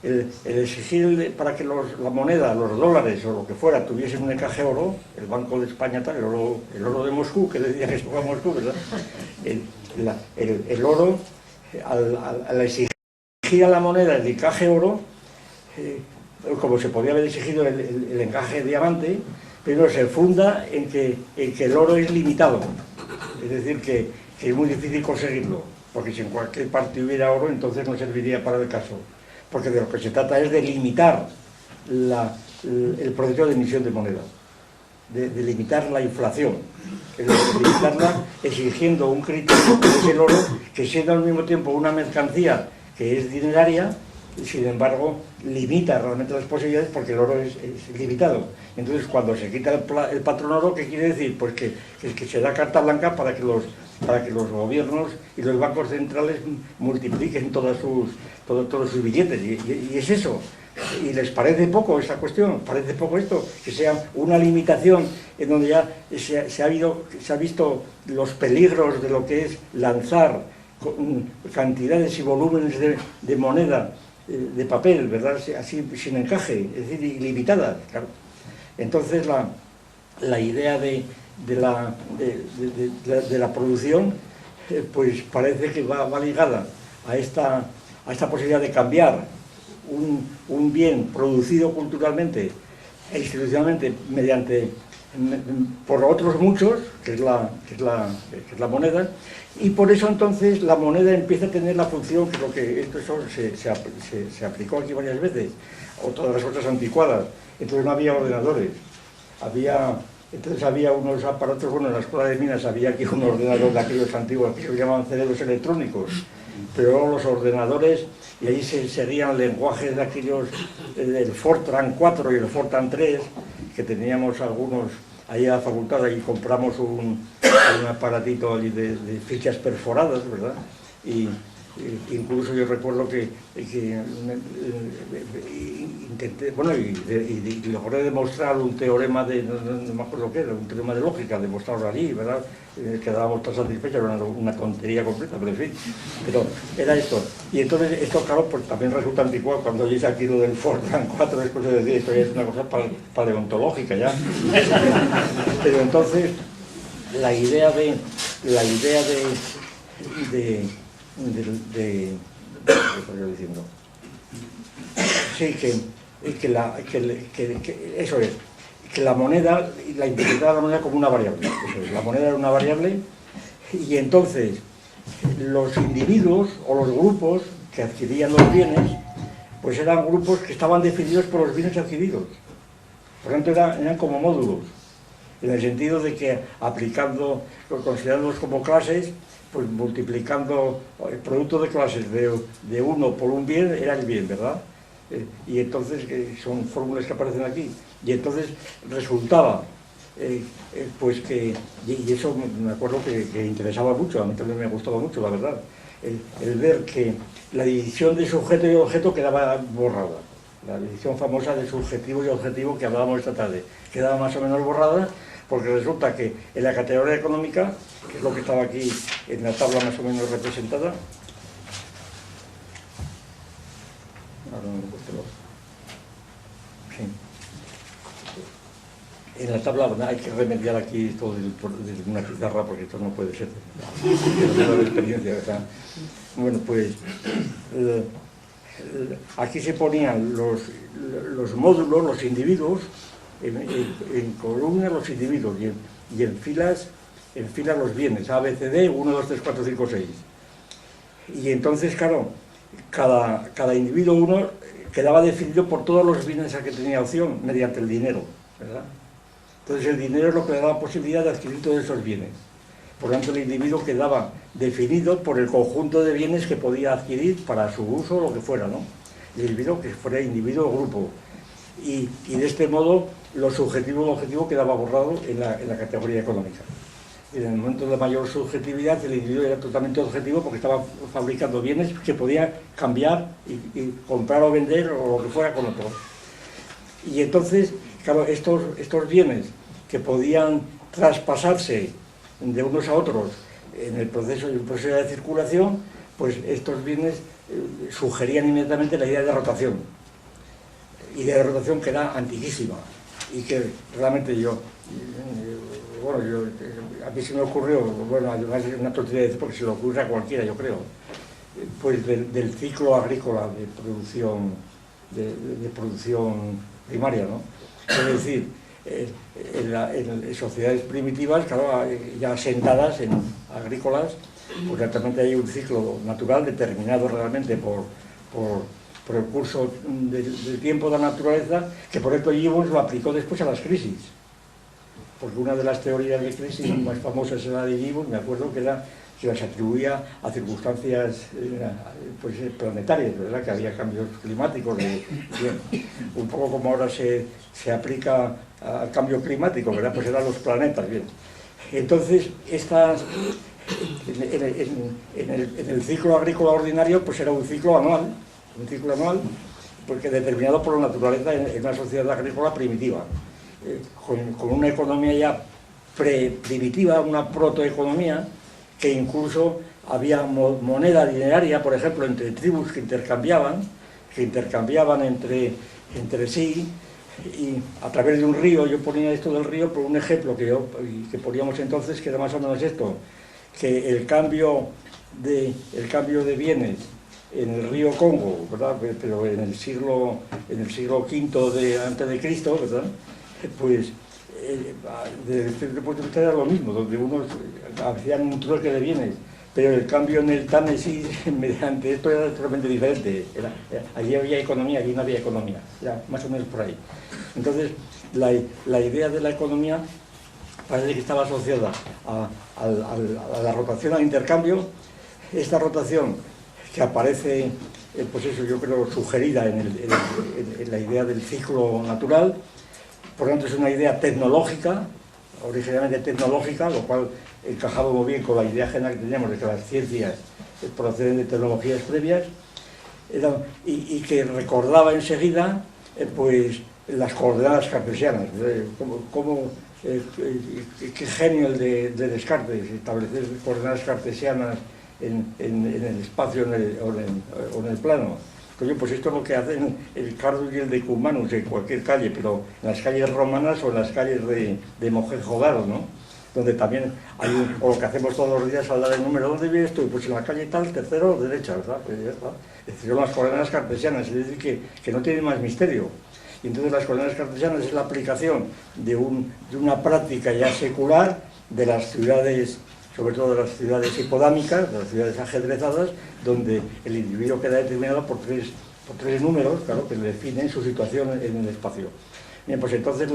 el exigir para que la moneda, los dólares o lo que fuera, tuviesen un encaje oro, el Banco de España tal, el oro de Moscú, que decía que se fue a Moscú, ¿verdad? El oro, al exigir gira la moneda el encaje oro, como se podía haber exigido el encaje diamante, pero se funda en que el oro es limitado, es decir, que es muy difícil conseguirlo, porque si en cualquier parte hubiera oro, entonces no serviría para el caso, porque de lo que se trata es de limitar el proceso de emisión de moneda, de limitar la inflación, es decir, limitarla exigiendo un criterio que es el oro, que siendo al mismo tiempo una mercancía que es dineraria, sin embargo, limita realmente las posibilidades porque el oro es limitado. Entonces, cuando se quita el patrón oro, ¿qué quiere decir? Pues que se da carta blanca para que los gobiernos y los bancos centrales multipliquen todos sus billetes. Y es eso. ¿Y les parece poco esta cuestión? ¿Parece poco esto? Que sea una limitación en donde ya se ha visto los peligros de lo que es lanzar cantidades y volúmenes de moneda, de papel, ¿verdad? Así sin encaje, es decir, ilimitada, claro. Entonces la idea de la producción pues parece que va ligada a esta posibilidad de cambiar un bien producido culturalmente e institucionalmente por otros muchos, que es la moneda, y por eso entonces la moneda empieza a tener la función, que es lo que esto se aplicó aquí varias veces, o todas las otras anticuadas. Entonces no había ordenadores, entonces había unos aparatos, bueno, en la escuela de minas había aquí un ordenador de aquellos antiguos que se llamaban cerebros electrónicos, pero luego los ordenadores, y ahí se seguían lenguajes de aquellos, el Fortran 4 y el Fortran 3, que teníamos algunos ahí a la facultad, y compramos un aparatito allí de fichas perforadas, ¿verdad? Y incluso yo recuerdo que intenté, bueno, y logré demostrar un teorema no me acuerdo qué era, un teorema de lógica, demostrarlo allí, ¿verdad? Quedábamos tan satisfechos, era una tontería completa, pero en fin, pero era esto. Y entonces esto, claro, pues también resulta anticuado cuando oyes aquí lo del Fortran 4, después de decir esto ya es una cosa paleontológica ya. Pero entonces la idea de ¿qué estoy diciendo? Sí, que eso es, que la moneda, la interpretar la moneda como una variable, eso es, la moneda era una variable, y entonces los individuos o los grupos que adquirían los bienes, pues eran grupos que estaban definidos por los bienes adquiridos, por lo tanto eran como módulos, en el sentido de que considerándolos como clases, pues multiplicando el producto de clases de uno por un bien, era el bien, ¿verdad? Y entonces, son fórmulas que aparecen aquí, y entonces resultaba, pues que, y eso me acuerdo que interesaba mucho, a mí también me gustaba mucho, la verdad, el ver que la división de sujeto y objeto quedaba borrada, la división famosa de subjetivo y objetivo que hablábamos esta tarde, quedaba más o menos borrada, porque resulta que en la categoría económica, que es lo que estaba aquí en la tabla más o menos representada, sí. En la tabla hay que remediar aquí esto de una pizarra porque esto no puede ser. De experiencia, ¿verdad? Bueno, pues aquí se ponían los módulos, los individuos, en columnas los individuos y en filas los bienes, A, B, C, D, 1, 2, 3, 4, 5, 6. Y entonces, claro, cada individuo uno quedaba definido por todos los bienes a que tenía opción mediante el dinero, ¿verdad? Entonces el dinero es lo que le daba posibilidad de adquirir todos esos bienes. Por lo tanto, el individuo quedaba definido por el conjunto de bienes que podía adquirir para su uso o lo que fuera, ¿no? El individuo que fuera individuo o grupo. Y de este modo, lo subjetivo y lo objetivo quedaba borrado en la categoría económica. En el momento de mayor subjetividad, el individuo era totalmente objetivo porque estaba fabricando bienes que podía cambiar y comprar o vender o lo que fuera con otro. Y entonces, claro, estos bienes que podían traspasarse de unos a otros en el proceso de circulación, pues estos bienes sugerían inmediatamente la idea de rotación. Idea de rotación que era antiquísima y que realmente a mí se me ocurrió, bueno, además es una tontería decir porque se le ocurre a cualquiera, yo creo, pues del ciclo agrícola de producción, de producción primaria, ¿no? Es decir, en sociedades primitivas, claro, ya asentadas en agrícolas, pues realmente hay un ciclo natural determinado realmente por el curso del tiempo de la naturaleza, que por ejemplo Gibbons lo aplicó después a las crisis, porque una de las teorías de crisis más famosas era de Gibbons, me acuerdo que era que las atribuía a circunstancias pues, planetarias, ¿verdad? Que había cambios climáticos, un poco como ahora se aplica al cambio climático, ¿verdad? Pues eran los planetas, bien. Entonces, en el ciclo agrícola ordinario, pues era un ciclo anual, porque determinado por la naturaleza en una sociedad agrícola primitiva, con una economía ya primitiva, una protoeconomía, que incluso había moneda dineraria, por ejemplo, entre tribus que intercambiaban entre sí, y a través de un río. Yo ponía esto del río por un ejemplo que poníamos entonces, que era más o menos esto, que el cambio de bienes en el río Congo, ¿verdad? Pero en el siglo V antes de Cristo, ¿verdad? Pues desde el punto de vista era lo mismo, donde unos hacían un trueque de bienes, pero el cambio en el Támesis mediante esto era totalmente diferente. Allí había economía, allí no había economía, ya más o menos por ahí. Entonces la idea de la economía parece que estaba asociada a la rotación, al intercambio. Esta rotación que aparece, pues eso, yo creo, sugerida en la idea del ciclo natural. Por lo tanto, es una idea tecnológica, originalmente tecnológica, lo cual encajaba muy bien con la idea general que teníamos de que las ciencias proceden de tecnologías previas, y que recordaba enseguida pues las coordenadas cartesianas. Qué genio el de Descartes, establecer coordenadas cartesianas en el espacio o en el plano. Pues esto es lo que hacen el Cardus y el Decumanus en cualquier calle, pero en las calles romanas o en las calles de Mohenjo-Daro, ¿no? Donde también hay o lo que hacemos todos los días al dar el número. ¿Dónde vives tú? Pues en la calle tal, tercero, derecha, ¿verdad? Pues ya está. Es decir, son las coordenadas cartesianas, es decir, que no tienen más misterio. Y entonces las coordenadas cartesianas es la aplicación de una práctica ya secular de las ciudades, sobre todo de las ciudades hipodámicas, de las ciudades ajedrezadas, donde el individuo queda determinado por tres números, claro, que le definen su situación en el espacio. Bien, pues entonces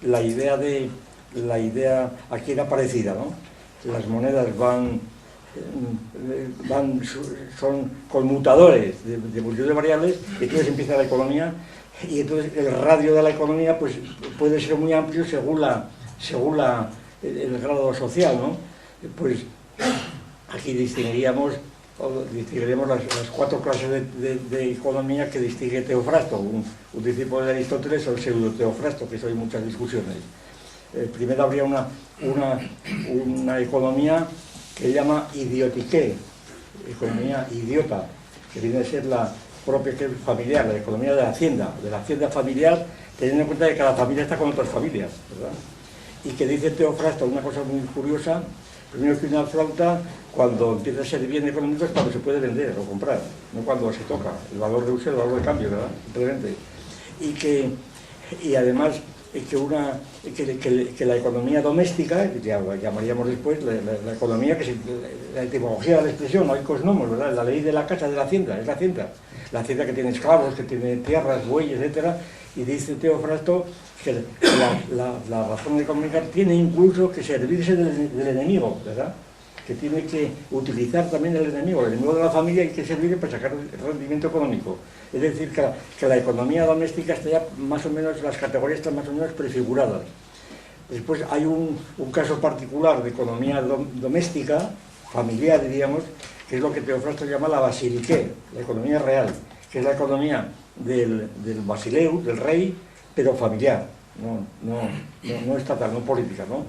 la idea aquí era parecida, ¿no? Las monedas son conmutadores de multitud de variables, y entonces empieza la economía, y entonces el radio de la economía pues puede ser muy amplio según el grado social, ¿no? Pues aquí distinguiríamos las cuatro clases de economía que distingue Teofrasto, un discípulo de Aristóteles, o el pseudo-Teofrasto, que eso hay muchas discusiones. Primero habría una economía que llama idiotique, economía idiota, que viene a ser la propia, que es familiar, la economía de la hacienda familiar, teniendo en cuenta que cada familia está con otras familias, ¿verdad? Y que dice Teofrasto una cosa muy curiosa. Primero, que una flauta, cuando empieza a ser bien económico, es cuando se puede vender o comprar, no cuando se toca. El valor de uso y el valor de cambio, ¿verdad? Simplemente. Y además que la economía doméstica, que llamaríamos después la economía, que es la etimología de la expresión, oikos nomos, ¿verdad? La ley de la casa de la hacienda, es la hacienda que tiene esclavos, que tiene tierras, bueyes, etcétera. Y dice Teofrasto que la razón económica tiene incluso que servirse del enemigo, ¿verdad? Que tiene que utilizar también el enemigo de la familia, y que servirle para sacar rendimiento económico. Es decir, que la economía doméstica está ya más o menos, las categorías están más o menos prefiguradas. Después hay un caso particular de economía doméstica, familiar, diríamos, que es lo que Teofrasto llama la basilique, la economía real, que es la economía del basileus, del rey, pero familiar, no estatal, no política, ¿no?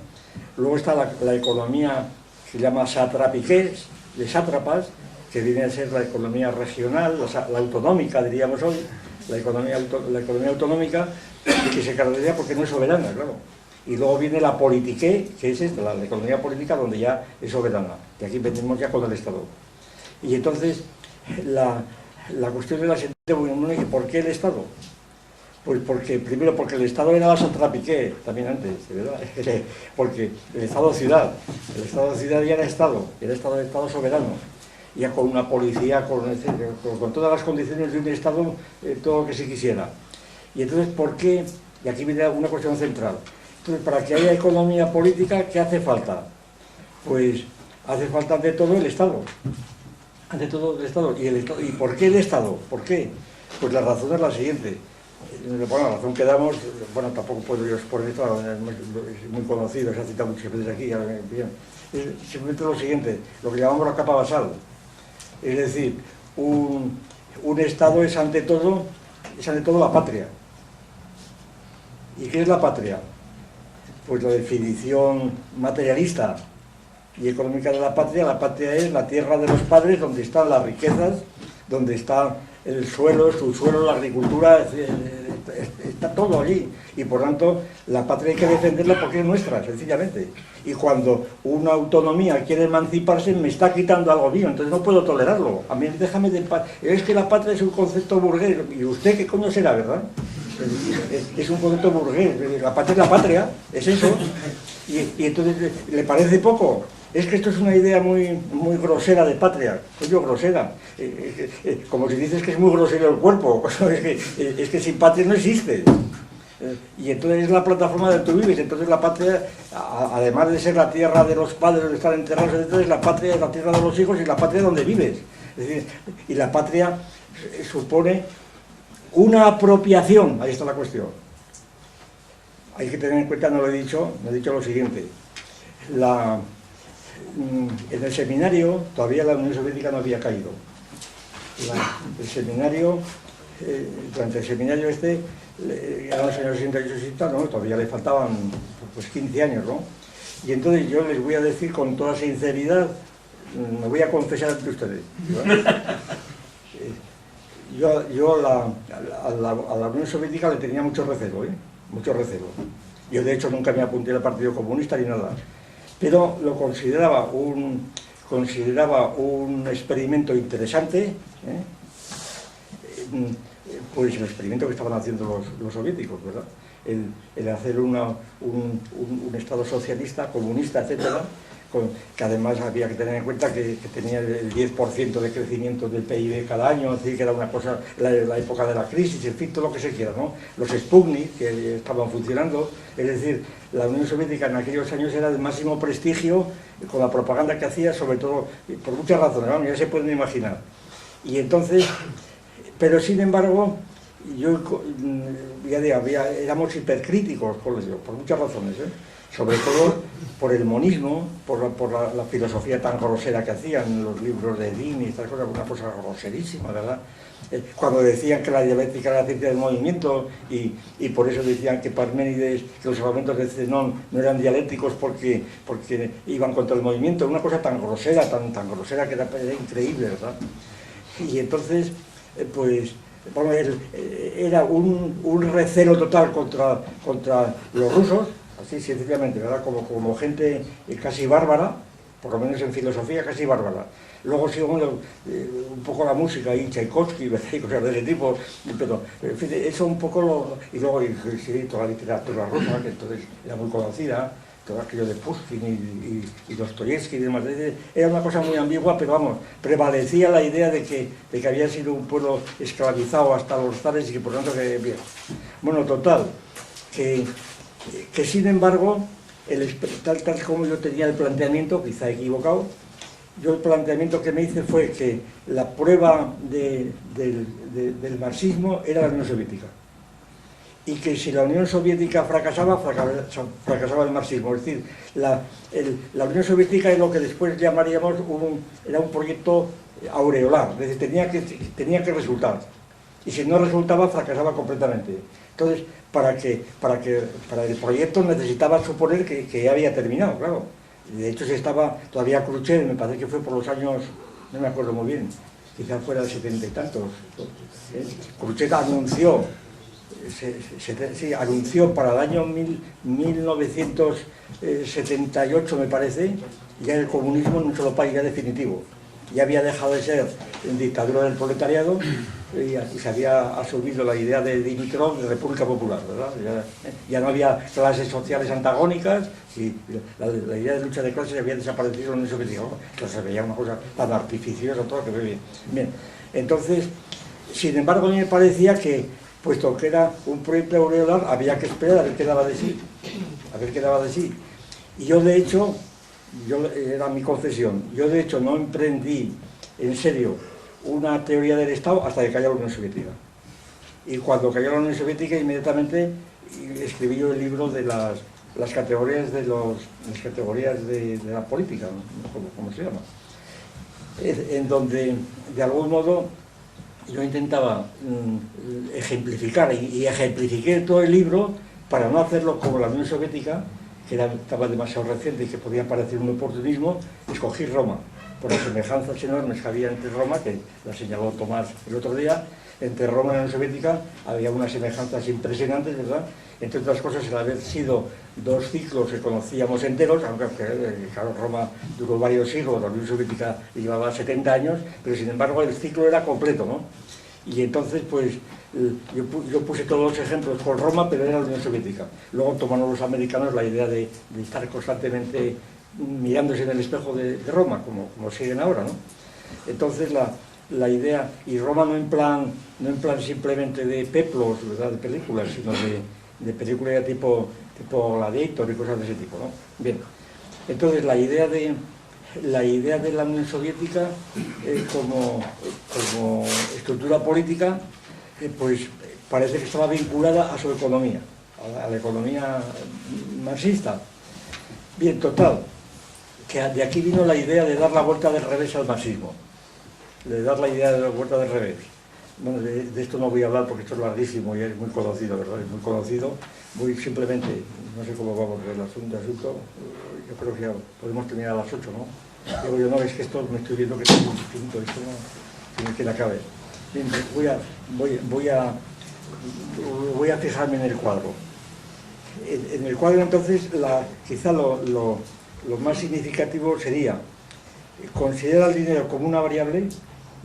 Luego está la economía que se llama satrapiqués, de sátrapas, que viene a ser la economía regional, la autonómica, diríamos hoy, la economía autonómica, que se caracteriza porque no es soberana, claro. Y luego viene la politique, que es esta, la economía política, donde ya es soberana, y aquí venimos ya con el Estado. Y entonces, la cuestión de la sentencia, ¿por qué el Estado? Pues primero porque el Estado era la Satrapiqué, también antes, ¿verdad? Porque el Estado-ciudad ya era Estado soberano, ya con una policía, con todas las condiciones de un Estado, todo lo que se quisiera. Y entonces, ¿por qué? Y aquí viene una cuestión central. Entonces, para que haya economía política, ¿qué hace falta? Pues hace falta ante todo el Estado. Ante todo el Estado. ¿Y por qué el Estado? ¿Por qué? Pues la razón es la siguiente. Bueno, la razón que damos, bueno, tampoco puedo yo exponer esto, es muy conocido, se ha citado muchas veces aquí, bien, es simplemente lo siguiente, lo que llamamos la capa basal. Es decir, un Estado es ante todo la patria. ¿Y qué es la patria? Pues la definición materialista y económica de la patria es la tierra de los padres, donde están las riquezas, donde está el suelo, la agricultura, está todo allí. Y por tanto, la patria hay que defenderla porque es nuestra, sencillamente. Y cuando una autonomía quiere emanciparse, me está quitando algo mío, entonces no puedo tolerarlo. A mí déjame de paz. Es que la patria es un concepto burgués. ¿Y usted qué coño será, verdad? Es un concepto burgués. La patria es la patria, es eso. Y entonces, ¿le parece poco? Es que esto es una idea muy grosera de patria, coño, grosera. Como si dices que es muy grosero el cuerpo, es que sin patria no existe. Y entonces es la plataforma donde tú vives, entonces la patria, además de ser la tierra de los padres donde están enterrados, entonces la patria es la tierra de los hijos y la patria donde vives. Es decir, y la patria supone una apropiación, ahí está la cuestión. Hay que tener en cuenta, no he dicho lo siguiente. En el seminario, todavía la Unión Soviética no había caído. El seminario, durante el seminario eran los años 68, ¿no? Todavía le faltaban pues 15 años, ¿no? Y entonces yo les voy a decir con toda sinceridad, me voy a confesar ante ustedes. Yo a la Unión Soviética le tenía mucho recelo, mucho recelo. Yo de hecho nunca me apunté al Partido Comunista ni nada. Pero lo consideraba un experimento interesante, pues el experimento que estaban haciendo los soviéticos, ¿verdad? El hacer un Estado socialista, comunista, etcétera, que además había que tener en cuenta que tenía el 10% de crecimiento del PIB cada año, es decir, que era una cosa, la época de la crisis, en fin, todo lo que se quiera, ¿no? Los Sputnik, que estaban funcionando, es decir, la Unión Soviética en aquellos años era de máximo prestigio, con la propaganda que hacía, sobre todo, por muchas razones, ¿no? Ya se pueden imaginar. Y entonces, pero sin embargo, éramos hipercríticos con ello, por muchas razones, sobre todo por el monismo, por la filosofía tan grosera que hacían los libros de Lenin y estas cosas, una cosa groserísima, ¿verdad? Cuando decían que la dialéctica era la ciencia del movimiento y por eso decían que Parménides, que los argumentos de Zenón no eran dialécticos porque iban contra el movimiento, una cosa tan grosera, tan grosera que era increíble, ¿verdad? Y entonces, pues, bueno, era un recelo total contra los rusos, así sencillamente, ¿verdad? Como gente casi bárbara, por lo menos en filosofía casi bárbara. Luego sí, bueno, un poco la música y Tchaikovsky, ¿verdad? Y cosas de ese tipo, pero en fin, eso un poco y luego sí, toda la literatura rusa, que entonces era muy conocida, todo aquello de Pushkin y Dostoyevsky y demás, era una cosa muy ambigua, pero vamos, prevalecía la idea de que había sido un pueblo esclavizado hasta los zares y que por lo tanto que bien. Bueno, total, que sin embargo, tal como yo tenía el planteamiento, quizá equivocado, yo el planteamiento que me hice fue que la prueba del marxismo era la Unión Soviética. Y que si la Unión Soviética fracasaba el marxismo. Es decir, la Unión Soviética es lo que después llamaríamos era un proyecto aureolar, es decir, tenía que resultar. Y si no resultaba, fracasaba completamente. Entonces, para el proyecto necesitaba suponer que ya había terminado, claro. De hecho, todavía Khrushchev, me parece que fue por los años, no me acuerdo muy bien, quizás fuera de 70 y tantos. Khrushchev anunció para el año 1978, me parece, ya el comunismo en un solo país, ya definitivo. ya había dejado de ser dictadura del proletariado y se había asumido la idea de Dimitrov de República Popular, ¿verdad? Ya no había clases sociales antagónicas y la idea de lucha de clases había desaparecido en la Unión Soviética. Entonces se veía una cosa tan artificiosa, todo que ve bien. Bien, entonces, sin embargo, a mí me parecía que, puesto que era un proyecto aureolar, había que esperar a ver qué daba de sí. A ver qué daba de sí. Y yo, de hecho, era mi confesión, yo de hecho no emprendí en serio una teoría del Estado hasta que cayó la Unión Soviética. Y cuando cayó la Unión Soviética, inmediatamente escribí yo el libro de las categorías de la política, ¿no? ¿Cómo se llama? En donde, de algún modo, yo intentaba ejemplificar, y ejemplifiqué todo el libro para no hacerlo como la Unión Soviética, que estaba demasiado reciente y que podía parecer un oportunismo. Escogí Roma, por las semejanzas enormes que había entre Roma, que la señaló Tomás el otro día, entre Roma y la Unión Soviética había unas semejanzas impresionantes, ¿verdad? Entre otras cosas, el haber sido dos ciclos que conocíamos enteros, aunque claro, Roma duró varios siglos, la Unión Soviética llevaba 70 años, pero sin embargo el ciclo era completo, ¿no? Y entonces, pues, yo puse todos los ejemplos con Roma, pero era la Unión Soviética. Luego tomaron los americanos la idea de estar constantemente mirándose en el espejo de Roma, como siguen ahora, ¿no? Entonces, la idea, y Roma no en plan simplemente de peplos, ¿verdad?, de películas, sino de películas tipo Gladiator y cosas de ese tipo, ¿no? Bien, entonces la idea de la Unión Soviética como estructura política, pues parece que estaba vinculada a su economía, a la economía marxista. Bien, total, que de aquí vino la idea de dar la vuelta del revés al marxismo, de dar la idea de la vuelta del revés. Bueno, de esto no voy a hablar porque esto es larguísimo y es muy conocido, ¿verdad? Es muy conocido. Voy simplemente, no sé cómo vamos del asunto, yo creo que ya podemos terminar a las 8, ¿no? Digo yo, no, es que esto me estoy viendo que es muy distinto, esto no tiene que la acabe. Bien, voy a fijarme en el cuadro. En el cuadro, entonces, quizá lo más significativo sería considerar al dinero como una variable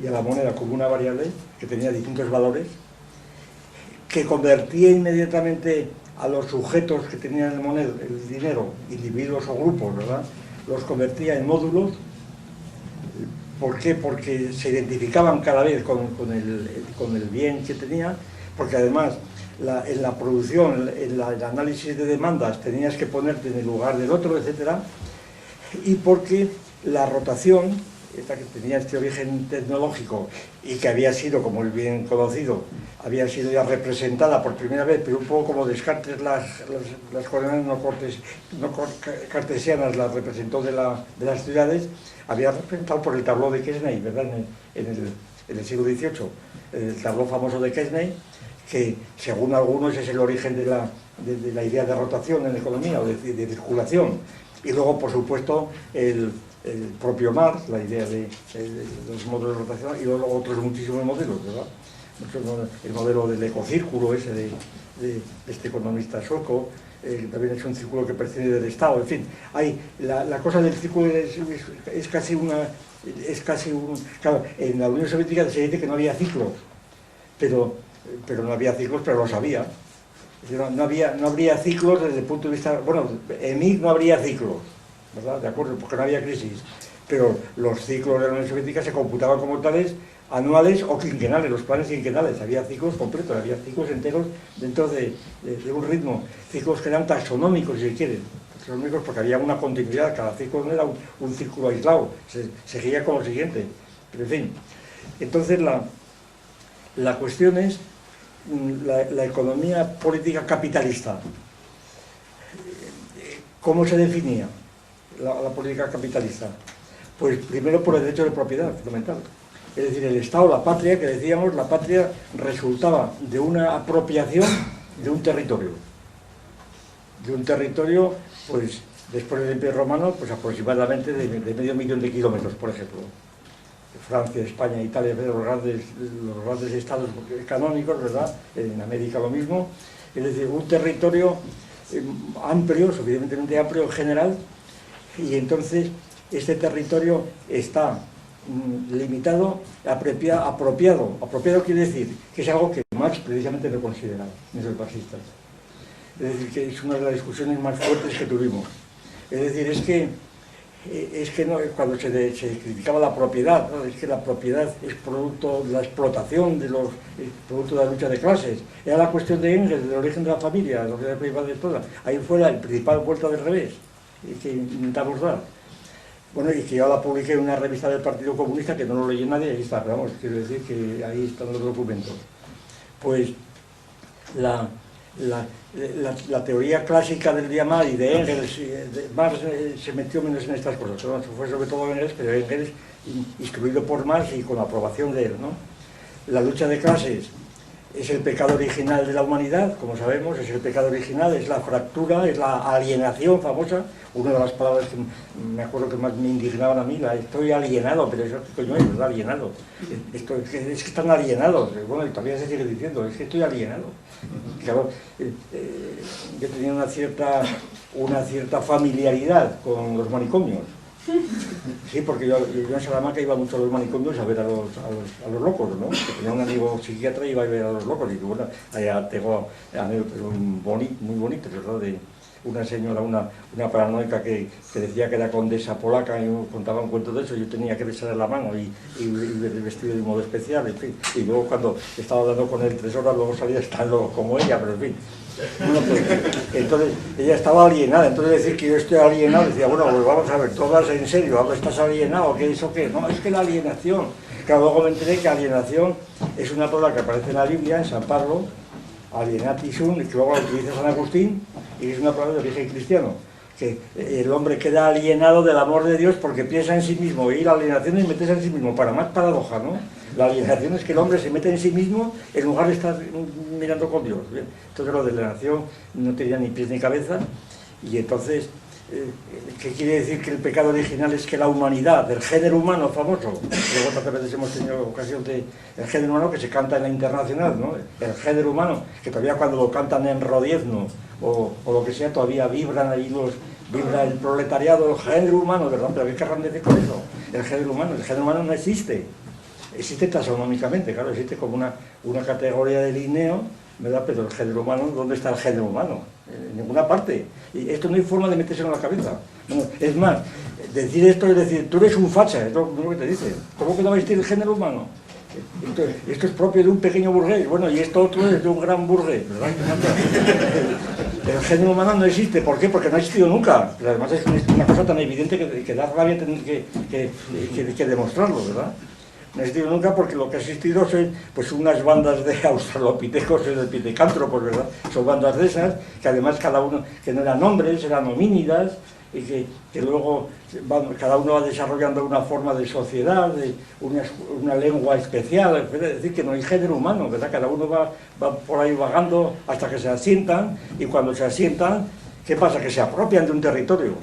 y a la moneda como una variable que tenía distintos valores, que convertía inmediatamente a los sujetos que tenían el dinero, individuos o grupos, ¿verdad?, los convertía en módulos. ¿Por qué? Porque se identificaban cada vez con el bien que tenía, porque además en la producción, en el análisis de demandas, tenías que ponerte en el lugar del otro, etcétera, y porque la rotación, esta que tenía este origen tecnológico y que había sido, como es bien conocido, había sido ya representada por primera vez, pero un poco como Descartes las coordenadas no cartesianas las representó de las ciudades, había representado por el tabló de Quesnay, ¿verdad?, en el siglo XVIII, el tabló famoso de Quesnay, que según algunos es el origen de la idea de rotación en la economía o de circulación. Y luego, por supuesto, el propio Marx, la idea de los modelos de rotación, y luego otros muchísimos modelos, ¿verdad? El modelo del ecocírculo, ese de este economista sueco, también es un círculo que percibe del Estado, en fin. La cosa del círculo es casi un... Claro, en la Unión Soviética se dice que no había ciclos, pero no había ciclos, pero los había. No habría ciclos desde el punto de vista... Bueno, en mí no habría ciclos, ¿verdad?, de acuerdo, porque no había crisis, pero los ciclos de la Unión Soviética se computaban como tales, anuales o quinquenales, los planes quinquenales, había ciclos completos, había ciclos enteros dentro de un ritmo, ciclos que eran taxonómicos, si quieren, taxonómicos porque había una continuidad, cada ciclo no era un círculo aislado, se seguía con lo siguiente, pero en fin. Entonces la cuestión es la economía política capitalista. ¿Cómo se definía la política capitalista? Pues primero por el derecho de propiedad, fundamental. Es decir, el Estado, la patria, que decíamos, la patria resultaba de una apropiación de un territorio. De un territorio, pues, después del Imperio Romano, pues aproximadamente de 500.000 de kilómetros, por ejemplo. Francia, España, Italia, los grandes estados canónicos, ¿verdad? En América lo mismo. Es decir, un territorio amplio, suficientemente amplio en general, y entonces este territorio está limitado, apropiado. Apropiado quiere decir que es algo que Marx precisamente no consideraba, ni los marxistas. Es decir, que es una de las discusiones más fuertes que tuvimos. Es decir, es que no, cuando se criticaba la propiedad, ¿no? Es que la propiedad es producto de la explotación, es producto de la lucha de clases. Era la cuestión de Engels, del origen de la familia, la propiedad privada de toda. Ahí fue la principal vuelta del revés que intentamos dar. Bueno, y que yo la publiqué en una revista del Partido Comunista, que no lo leyó nadie, ahí está, pero vamos, quiero decir que ahí están los documentos. Pues la teoría clásica del día Marx y de Engels, Marx se metió menos en estas cosas, fue sobre todo Engels, pero Engels instruido por Marx y con la aprobación de él, ¿no? La lucha de clases es el pecado original de la humanidad, como sabemos, es el pecado original, es la fractura, es la alienación famosa, una de las palabras que me acuerdo que más me indignaban a mí, estoy alienado, pero eso qué coño es, ¿verdad? Alienado. Es que están alienados, bueno, y todavía se sigue diciendo, es que estoy alienado. Claro, yo tenía una cierta familiaridad con los manicomios. Sí, porque yo en Salamanca iba mucho a los manicomios a ver a los locos, ¿no? Que tenía un amigo psiquiatra y iba a ver a los locos. Y bueno, allá tengo anécdotas muy bonitas, ¿verdad? De una señora, una paranoica que decía que era condesa polaca y me contaba un cuento de eso. Yo tenía que besarle la mano y vestido de un modo especial, en fin. Y luego cuando estaba dando con él 3 horas, luego salía tan loco como ella, pero en fin. Bueno, pues, entonces ella estaba alienada, entonces decir que yo estoy alienado, decía, bueno, pues vamos a ver, todas en serio, ¿estás alienado? ¿Qué es o qué? No, es que la alienación, claro, luego me enteré que alienación es una palabra que aparece en la Biblia, en San Pablo, alienatisum, que luego la utiliza San Agustín, y es una palabra de origen cristiano, que el hombre queda alienado del amor de Dios porque piensa en sí mismo, y la alienación es meterse en sí mismo, para más paradoja, ¿no? La alienación es que el hombre se mete en sí mismo en lugar de estar mirando con Dios. ¿Bien? Entonces lo de alienación no tenía ni pies ni cabeza, y entonces, ¿qué quiere decir? Que el pecado original es que la humanidad, del género humano famoso, luego tantas veces hemos tenido ocasión de el género humano que se canta en la internacional, ¿no? El género humano, que todavía cuando lo cantan en Rodiezno o lo que sea, todavía vibran ahí vibra el proletariado, el género humano, ¿verdad? Pero ¿qué querrán decir con eso? El género humano no existe. Existe taxonómicamente, claro, existe como una categoría de Linneo, ¿verdad? Pero el género humano, ¿dónde está el género humano? En ninguna parte. Y esto no hay forma de meterse en la cabeza. Bueno, es más, decir esto es decir, tú eres un facha, es lo que te dicen. ¿Cómo que no va a existir el género humano? Esto es propio de un pequeño burgués, bueno, y esto otro es de un gran burgués, ¿verdad? El género humano no existe, ¿por qué? Porque no ha existido nunca. Pero además es una cosa tan evidente que da rabia tener que demostrarlo, ¿verdad? No ha existido nunca porque lo que ha existido son pues unas bandas de australopitecos y de pitecántropos, ¿verdad? Son bandas de esas, que además cada uno, que no eran hombres, eran homínidas, y que luego cada uno va desarrollando una forma de sociedad, de una lengua especial, es decir, que no hay género humano, ¿verdad? Cada uno va por ahí vagando hasta que se asientan, y cuando se asientan, ¿qué pasa? Que se apropian de un territorio,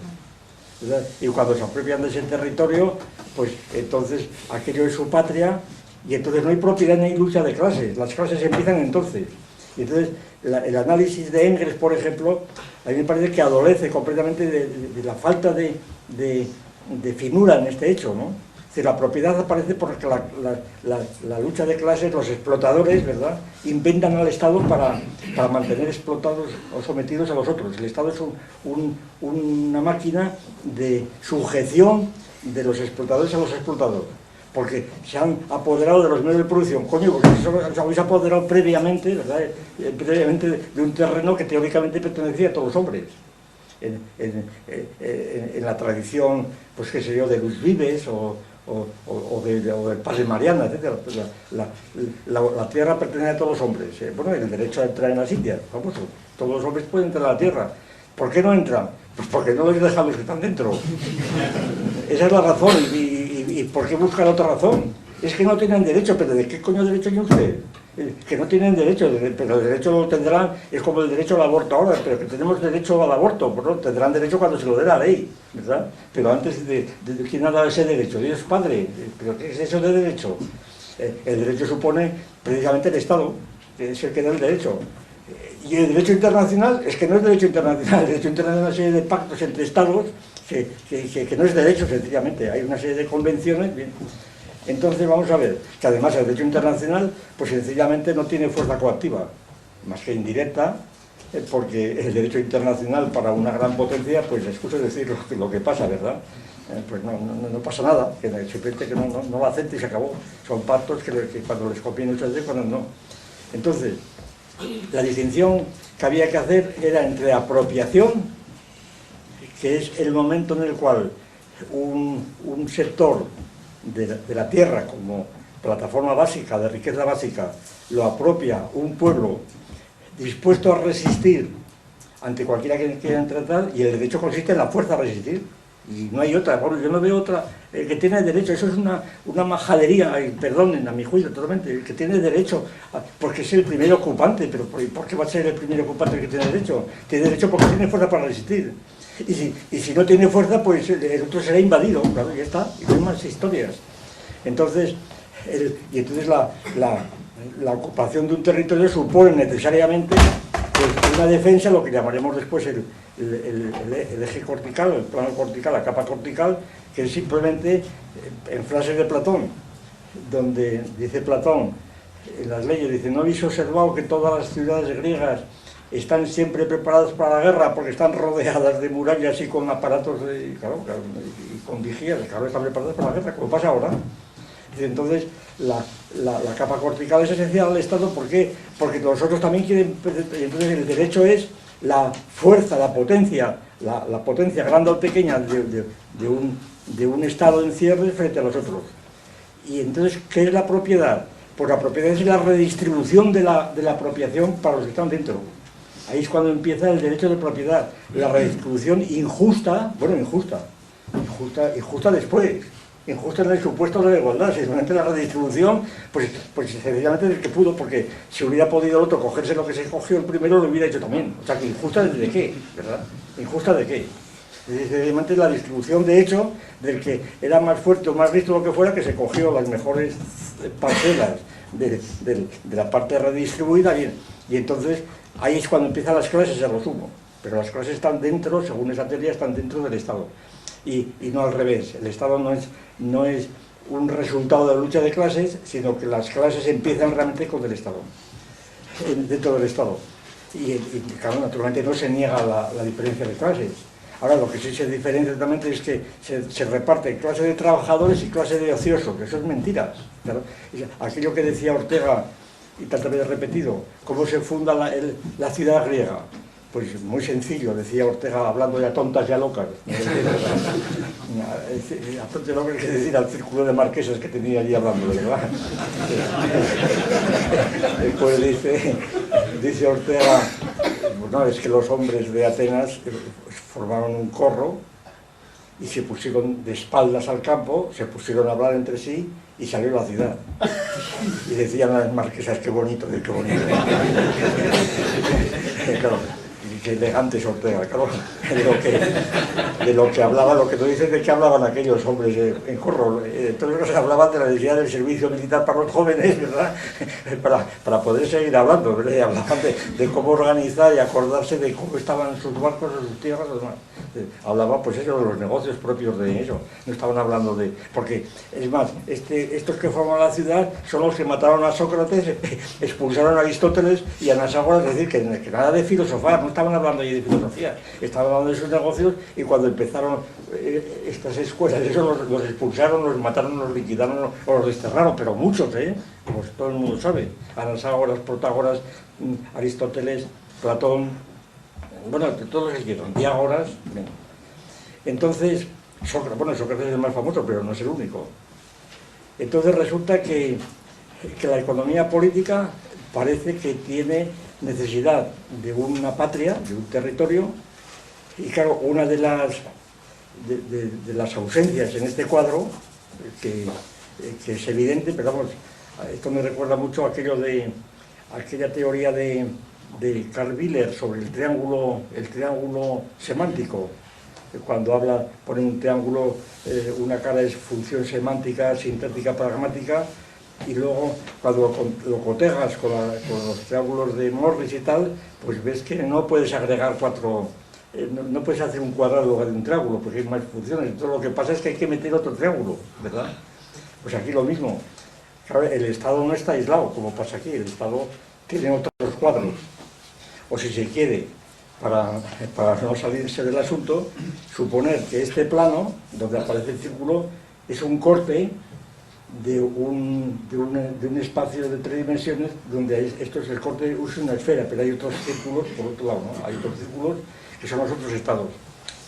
¿verdad? Y cuando se apropian de ese territorio, pues entonces aquello es su patria, y entonces no hay propiedad ni hay lucha de clases, las clases empiezan entonces. Y entonces el análisis de Engels, por ejemplo, a mí me parece que adolece completamente de la falta de finura en este hecho, ¿no? Es decir, la propiedad aparece porque la lucha de clases, los explotadores, ¿verdad?, inventan al Estado para mantener explotados o sometidos a los otros. El Estado es una máquina de sujeción de los explotadores a los explotados, porque se han apoderado de los medios de producción. Coño, porque os habéis apoderado previamente, ¿verdad?, previamente de un terreno que teóricamente pertenecía a todos los hombres. En la tradición, pues qué sé yo, de Luis Vives o del Padre Mariana, etc. La tierra pertenece a todos los hombres. Bueno, el derecho a entrar en las Indias, famoso. Todos los hombres pueden entrar a la tierra. ¿Por qué no entran? Pues porque no les dejan los que están dentro. Esa es la razón. ¿Y por qué buscan otra razón? Es que no tienen derecho, pero ¿de qué coño derecho tiene usted? Que no tienen derecho, pero el derecho lo tendrán, es como el derecho al aborto ahora, pero que tenemos derecho al aborto, bueno, tendrán derecho cuando se lo dé la ley, ¿verdad? Pero antes de ¿quién ha dado ese derecho? Dios Padre, ¿pero qué es eso de derecho? El derecho supone precisamente el Estado, que es el que da el derecho. Y el derecho internacional es que no es derecho internacional, el derecho internacional es una serie de pactos entre Estados que no es derecho, sencillamente. Hay una serie de convenciones, bien, Entonces vamos a ver que además el derecho internacional pues sencillamente no tiene fuerza coactiva, más que indirecta, porque el derecho internacional para una gran potencia, pues excuso decir lo que pasa, ¿verdad? Pues no pasa nada, que simplemente que no lo acepte y se acabó. Son pactos que cuando les conviene muchas veces, cuando no. Entonces, la distinción que había que hacer era entre apropiación, que es el momento en el cual un sector de la tierra como plataforma básica, de riqueza básica, lo apropia un pueblo dispuesto a resistir ante cualquiera que quiera tratar, y el derecho consiste en la fuerza a resistir, y no hay otra. Bueno, yo no veo otra. El que tiene derecho, eso es una majadería, y perdonen a mi juicio totalmente, el que tiene derecho, porque es el primer ocupante, pero ¿por qué va a ser el primer ocupante el que tiene derecho? Tiene derecho porque tiene fuerza para resistir, y si no tiene fuerza, pues el otro será invadido, claro, y ya está, y no hay más historias. Entonces, la ocupación de un territorio supone necesariamente pues, una defensa, lo que llamaremos después el eje cortical, el plano cortical, la capa cortical, que es simplemente, en frases de Platón, donde dice Platón, en las leyes, dice: ¿no habéis observado que todas las ciudades griegas están siempre preparadas para la guerra porque están rodeadas de murallas y con aparatos y con vigías? Claro, están preparadas para la guerra, como pasa ahora. Entonces, la capa cortical es esencial al Estado. ¿Por qué? Porque nosotros también quieren. Entonces, el derecho es la fuerza, la potencia grande o pequeña de un Estado en cierre frente a los otros. Y entonces, ¿qué es la propiedad? Pues la propiedad es la redistribución de la apropiación para los que están dentro. Ahí es cuando empieza el derecho de propiedad. La redistribución injusta después. Injusta en el supuesto de la igualdad. Simplemente la redistribución, pues sencillamente del que pudo, porque si hubiera podido el otro cogerse lo que se cogió el primero, lo hubiera hecho también. O sea, que injusta de qué, ¿verdad? ¿Injusta de qué? Sencillamente la distribución de hecho del que era más fuerte o más listo, lo que fuera, que se cogió las mejores parcelas de la parte redistribuida, bien. Y entonces ahí es cuando empiezan las clases, a lo sumo. Pero las clases están dentro, según esa teoría, están dentro del Estado. Y no al revés. El Estado no es un resultado de la lucha de clases, sino que las clases empiezan realmente con el Estado, dentro del Estado. Y claro, naturalmente no se niega la diferencia de clases. Ahora, lo que sí se diferencia totalmente es que se reparte clase de trabajadores y clase de ociosos, que eso es mentiras. Claro. Aquello que decía Ortega, y tantas veces repetido, ¿cómo se funda la ciudad griega? Pues muy sencillo, decía Ortega, hablando de a tontas y a locas. A tontas y a locas, que decir al círculo de marquesas que tenía allí hablando, ¿verdad? Después dice Ortega, bueno, es que los hombres de Atenas formaron un corro y se pusieron de espaldas al campo, se pusieron a hablar entre sí y salió la ciudad. Y decían las marquesas: qué bonito, qué bonito. Claro, qué elegante es Ortega, claro, de lo que hablaba, lo que tú dices de que hablaban aquellos hombres en corro. Entonces se hablaban de la necesidad del servicio militar para los jóvenes, ¿verdad? Para poder seguir hablando, ¿verdad? Y hablaban de cómo organizar y acordarse de cómo estaban sus barcos, sus tierras, y demás. Hablaban, pues eso, de los negocios propios de eso. No estaban hablando de... Porque, es más, estos que forman la ciudad son los que mataron a Sócrates, expulsaron a Aristóteles y a Anaxágoras. Es decir, que nada de filosofar, no estaban hablando allí de filosofía, estaban hablando de sus negocios. Y cuando empezaron estas escuelas, eso los expulsaron, los mataron, los liquidaron o los desterraron, pero muchos, como todo el mundo sabe. Anaxágoras, Protágoras, Aristóteles, Platón... Bueno, todos los que quieran, Diágoras. Entonces, Sócrates es el más famoso, pero no es el único. Entonces resulta que la economía política parece que tiene necesidad de una patria, de un territorio, y claro, una de las ausencias en este cuadro, que es evidente, pero vamos, esto me recuerda mucho a aquella teoría de Karl Willer sobre el triángulo semántico. Cuando pone un triángulo, una cara es función semántica, sintáctica, pragmática, y luego cuando lo cotejas con los triángulos de Morris y tal, pues ves que no puedes agregar no puedes hacer un cuadrado en lugar de un triángulo, porque hay más funciones. Entonces lo que pasa es que hay que meter otro triángulo, ¿verdad? Pues aquí lo mismo. ¿Sabe? El Estado no está aislado, como pasa aquí. El Estado tiene otros cuadros. O si se quiere, para no salirse del asunto, suponer que este plano, donde aparece el círculo, es un corte de un espacio de 3 dimensiones, donde esto es el corte, es una esfera, pero hay otros círculos por otro lado, ¿no? Hay otros círculos que son los otros estados.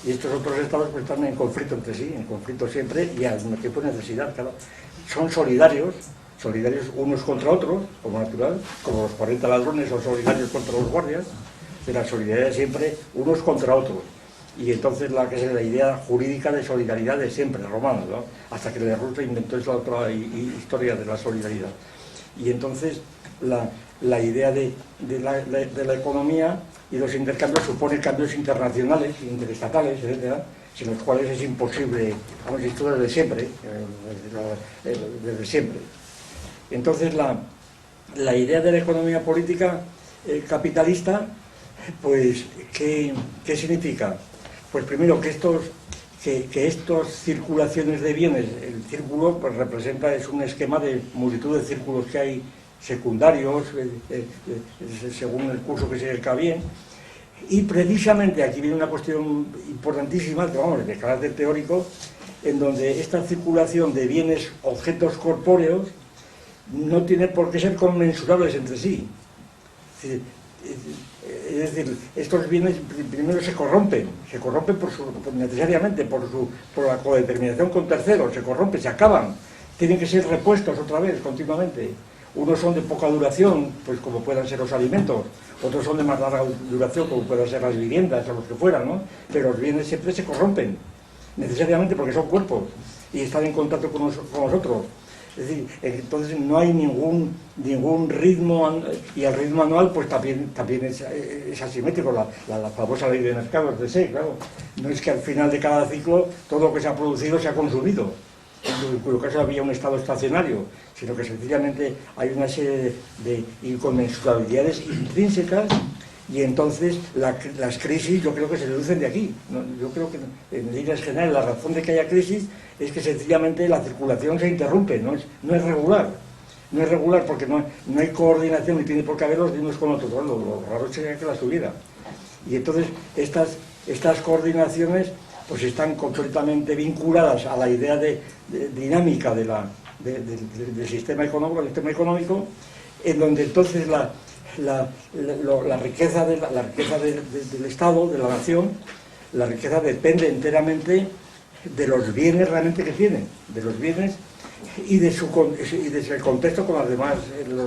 Y estos otros estados pues están en conflicto entre sí, en conflicto siempre, y al mismo tiempo necesidad, claro. Son solidarios unos contra otros, como natural, como los 40 ladrones son solidarios contra los guardias, de la solidaridad siempre unos contra otros. Y entonces que es la idea jurídica de solidaridad de siempre, romana, ¿no? Hasta que Le Roux inventó esa otra historia de la solidaridad. Y entonces la idea de la economía y los intercambios supone cambios internacionales, interestatales, etcétera, sin los cuales es imposible, vamos, esto desde siempre, desde siempre. Entonces la idea de la economía política capitalista, pues, ¿qué significa? Pues primero que estas circulaciones de bienes, el círculo pues representa, es un esquema de multitud de círculos que hay secundarios, según el curso que se acerca bien, y precisamente aquí viene una cuestión importantísima, vamos, de carácter teórico, en donde esta circulación de bienes, objetos corpóreos, no tiene por qué ser conmensurables entre sí. Es decir, estos bienes primero se corrompen necesariamente por la codeterminación con terceros, se corrompen, se acaban, tienen que ser repuestos otra vez continuamente. Unos son de poca duración, pues como puedan ser los alimentos, otros son de más larga duración, como puedan ser las viviendas o los que fueran, ¿no? Pero los bienes siempre se corrompen, necesariamente porque son cuerpos y están en contacto con nosotros. Es decir, entonces no hay ningún ritmo, y el ritmo anual pues también es asimétrico, la famosa ley de mercados de C, claro. No es que al final de cada ciclo todo lo que se ha producido se ha consumido, en cuyo caso había un estado estacionario, sino que sencillamente hay una serie de inconmensurabilidades intrínsecas. Y entonces las crisis yo creo que se deducen de aquí, ¿no? Yo creo que en líneas generales la razón de que haya crisis es que sencillamente la circulación se interrumpe, no es regular porque no hay coordinación ni tiene por qué haberlos de unos con otros, lo raro sería que las hubiera. Y entonces estas coordinaciones pues están completamente vinculadas a la idea de dinámica del sistema económico, en donde entonces la riqueza del Estado, de la nación, la riqueza depende enteramente de los bienes realmente que tienen, de los bienes y de su contexto con los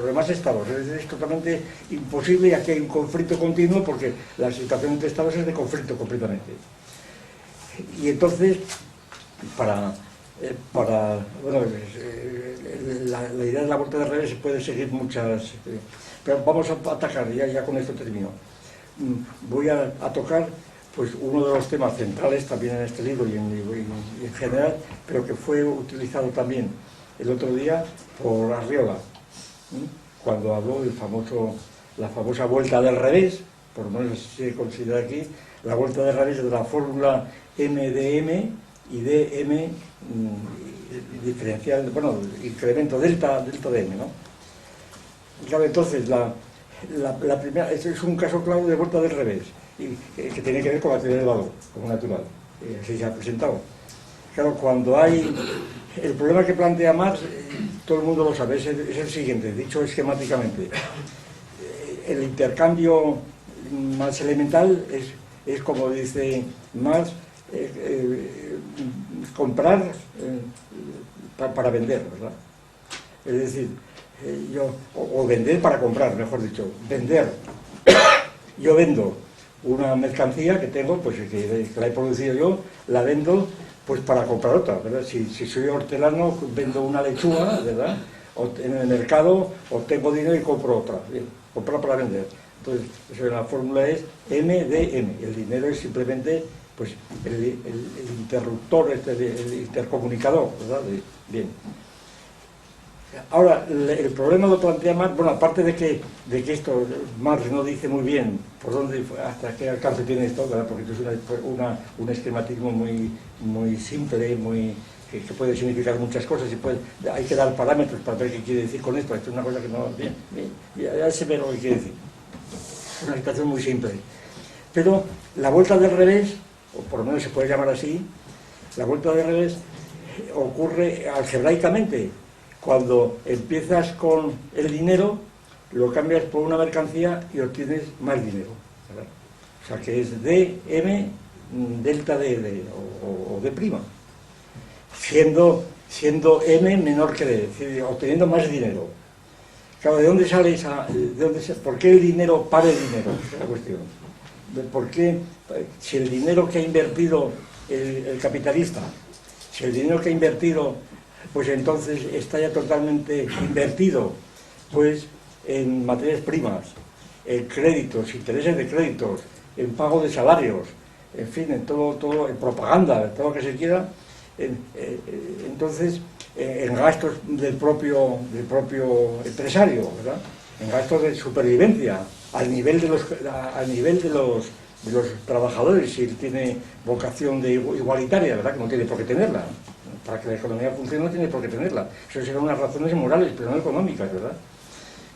demás estados. Es totalmente imposible, y aquí hay un conflicto continuo porque la situación entre estados es de conflicto completamente. Y entonces, la idea de la vuelta de revés se puede seguir muchas... pero vamos a atacar, ya con esto termino. Voy a tocar pues uno de los temas centrales también en este libro y en general, pero que fue utilizado también el otro día por Arriola, cuando habló del la famosa vuelta del revés, por lo menos se considera aquí, la vuelta del revés de la fórmula M de M y de M diferencial, bueno, incremento delta de M, ¿no? Claro, entonces la primera, este es un caso claro de vuelta del revés, y que tiene que ver con la teoría del valor, como natural, así se ha presentado. Claro, cuando hay... El problema que plantea Marx, todo el mundo lo sabe, es el siguiente, dicho esquemáticamente. El intercambio más elemental es como dice Marx, comprar para vender, ¿verdad? Es decir, o vender para comprar, mejor dicho, vender. Yo vendo una mercancía que tengo, pues que la he producido yo, la vendo pues para comprar otra, ¿verdad? Si soy hortelano, vendo una lechuga, ¿verdad? O en el mercado obtengo dinero y compro otra, bien, comprar para vender. Entonces, la fórmula es M de M, el dinero es simplemente pues el interruptor, el intercomunicador, ¿verdad? Bien. Ahora, el problema lo plantea Marx, bueno, aparte de que esto, Marx no dice muy bien por dónde, hasta qué alcance tiene esto, ¿verdad? Porque esto es un esquematismo muy simple, que puede significar muchas cosas y hay que dar parámetros para ver qué quiere decir con esto. Esto es una cosa que no... Bien, ya se ve lo que quiere decir. Es una situación muy simple. Pero la vuelta del revés, o por lo menos se puede llamar así, la vuelta del revés ocurre algebraicamente. Cuando empiezas con el dinero, lo cambias por una mercancía y obtienes más dinero, ¿verdad? O sea que es DM delta D o D', siendo M menor que D, es decir, obteniendo más dinero. Claro, ¿de dónde sale por qué el dinero para el dinero? Esa es la cuestión. ¿Por qué, si el dinero que ha invertido el capitalista, si el dinero que ha invertido, pues entonces está ya totalmente invertido, pues en materias primas, en créditos, intereses de créditos, en pago de salarios, en fin, en todo, en propaganda, en todo lo que se quiera, entonces en gastos del propio empresario, ¿verdad? En gastos de supervivencia, al nivel de los trabajadores, si él tiene vocación de igualitaria, ¿verdad? Que no tiene por qué tenerla. Para que la economía funcione no tiene por qué tenerla. Eso serán unas razones morales, pero no económicas, ¿verdad?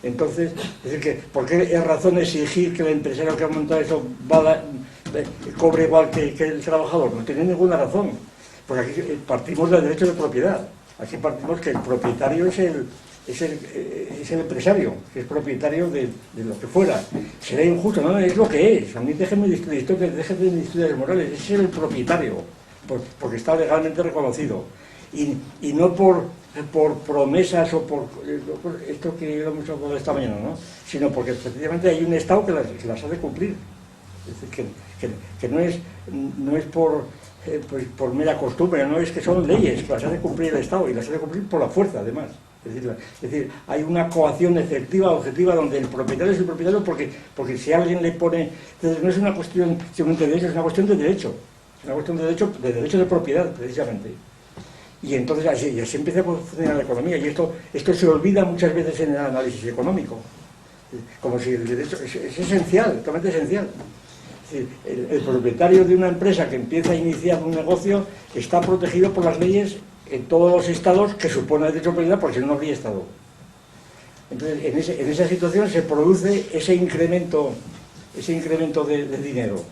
Entonces, es decir, ¿por qué es razón exigir que el empresario que ha montado eso cobre igual que el trabajador? No tiene ninguna razón. Porque aquí partimos del derecho de propiedad. Aquí partimos que el propietario es el empresario, que es propietario de lo que fuera. Será injusto, no, es lo que es. A mí déjenme de historias morales, es el propietario, porque está legalmente reconocido. Y no por promesas o por esto que hemos hablado esta mañana, ¿no? Sino porque efectivamente hay un Estado que las ha de cumplir. Es decir, que no es por mera costumbre, no es que son leyes que las ha de cumplir el Estado y las ha de cumplir por la fuerza, además. Es decir, hay una coacción efectiva, objetiva, donde el propietario es el propietario porque si alguien le pone... Entonces no es una cuestión simplemente de derecho, es una cuestión de derecho. Es una cuestión de derecho de propiedad, precisamente. Y entonces así empieza a funcionar la economía. Y esto se olvida muchas veces en el análisis económico. Como si el derecho es esencial, totalmente esencial. Es decir, el propietario de una empresa que empieza a iniciar un negocio está protegido por las leyes en todos los estados que supone el derecho de propiedad, porque si no, no habría estado. Entonces, en esa situación se produce ese incremento de dinero.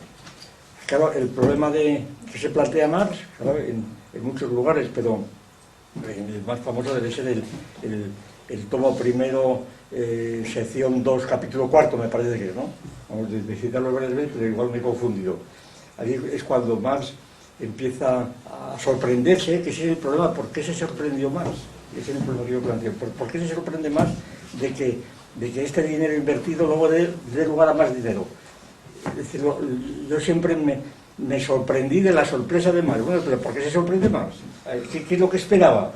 Claro, el problema que se plantea Marx, claro, en muchos lugares, pero el más famoso debe ser el tomo primero, sección 2, capítulo 4, me parece que es, ¿no? Vamos a citarlo varias veces, pero igual me he confundido. Ahí es cuando Marx empieza a sorprenderse, que ese es el problema. ¿Por qué se sorprendió Marx? Ese es el problema que yo planteo. ¿Por qué se sorprende Marx de que este dinero invertido luego dé lugar a más dinero? Es decir, yo siempre me sorprendí de la sorpresa de Marx. Bueno, pero ¿por qué se sorprende Marx? ¿Qué es lo que esperaba?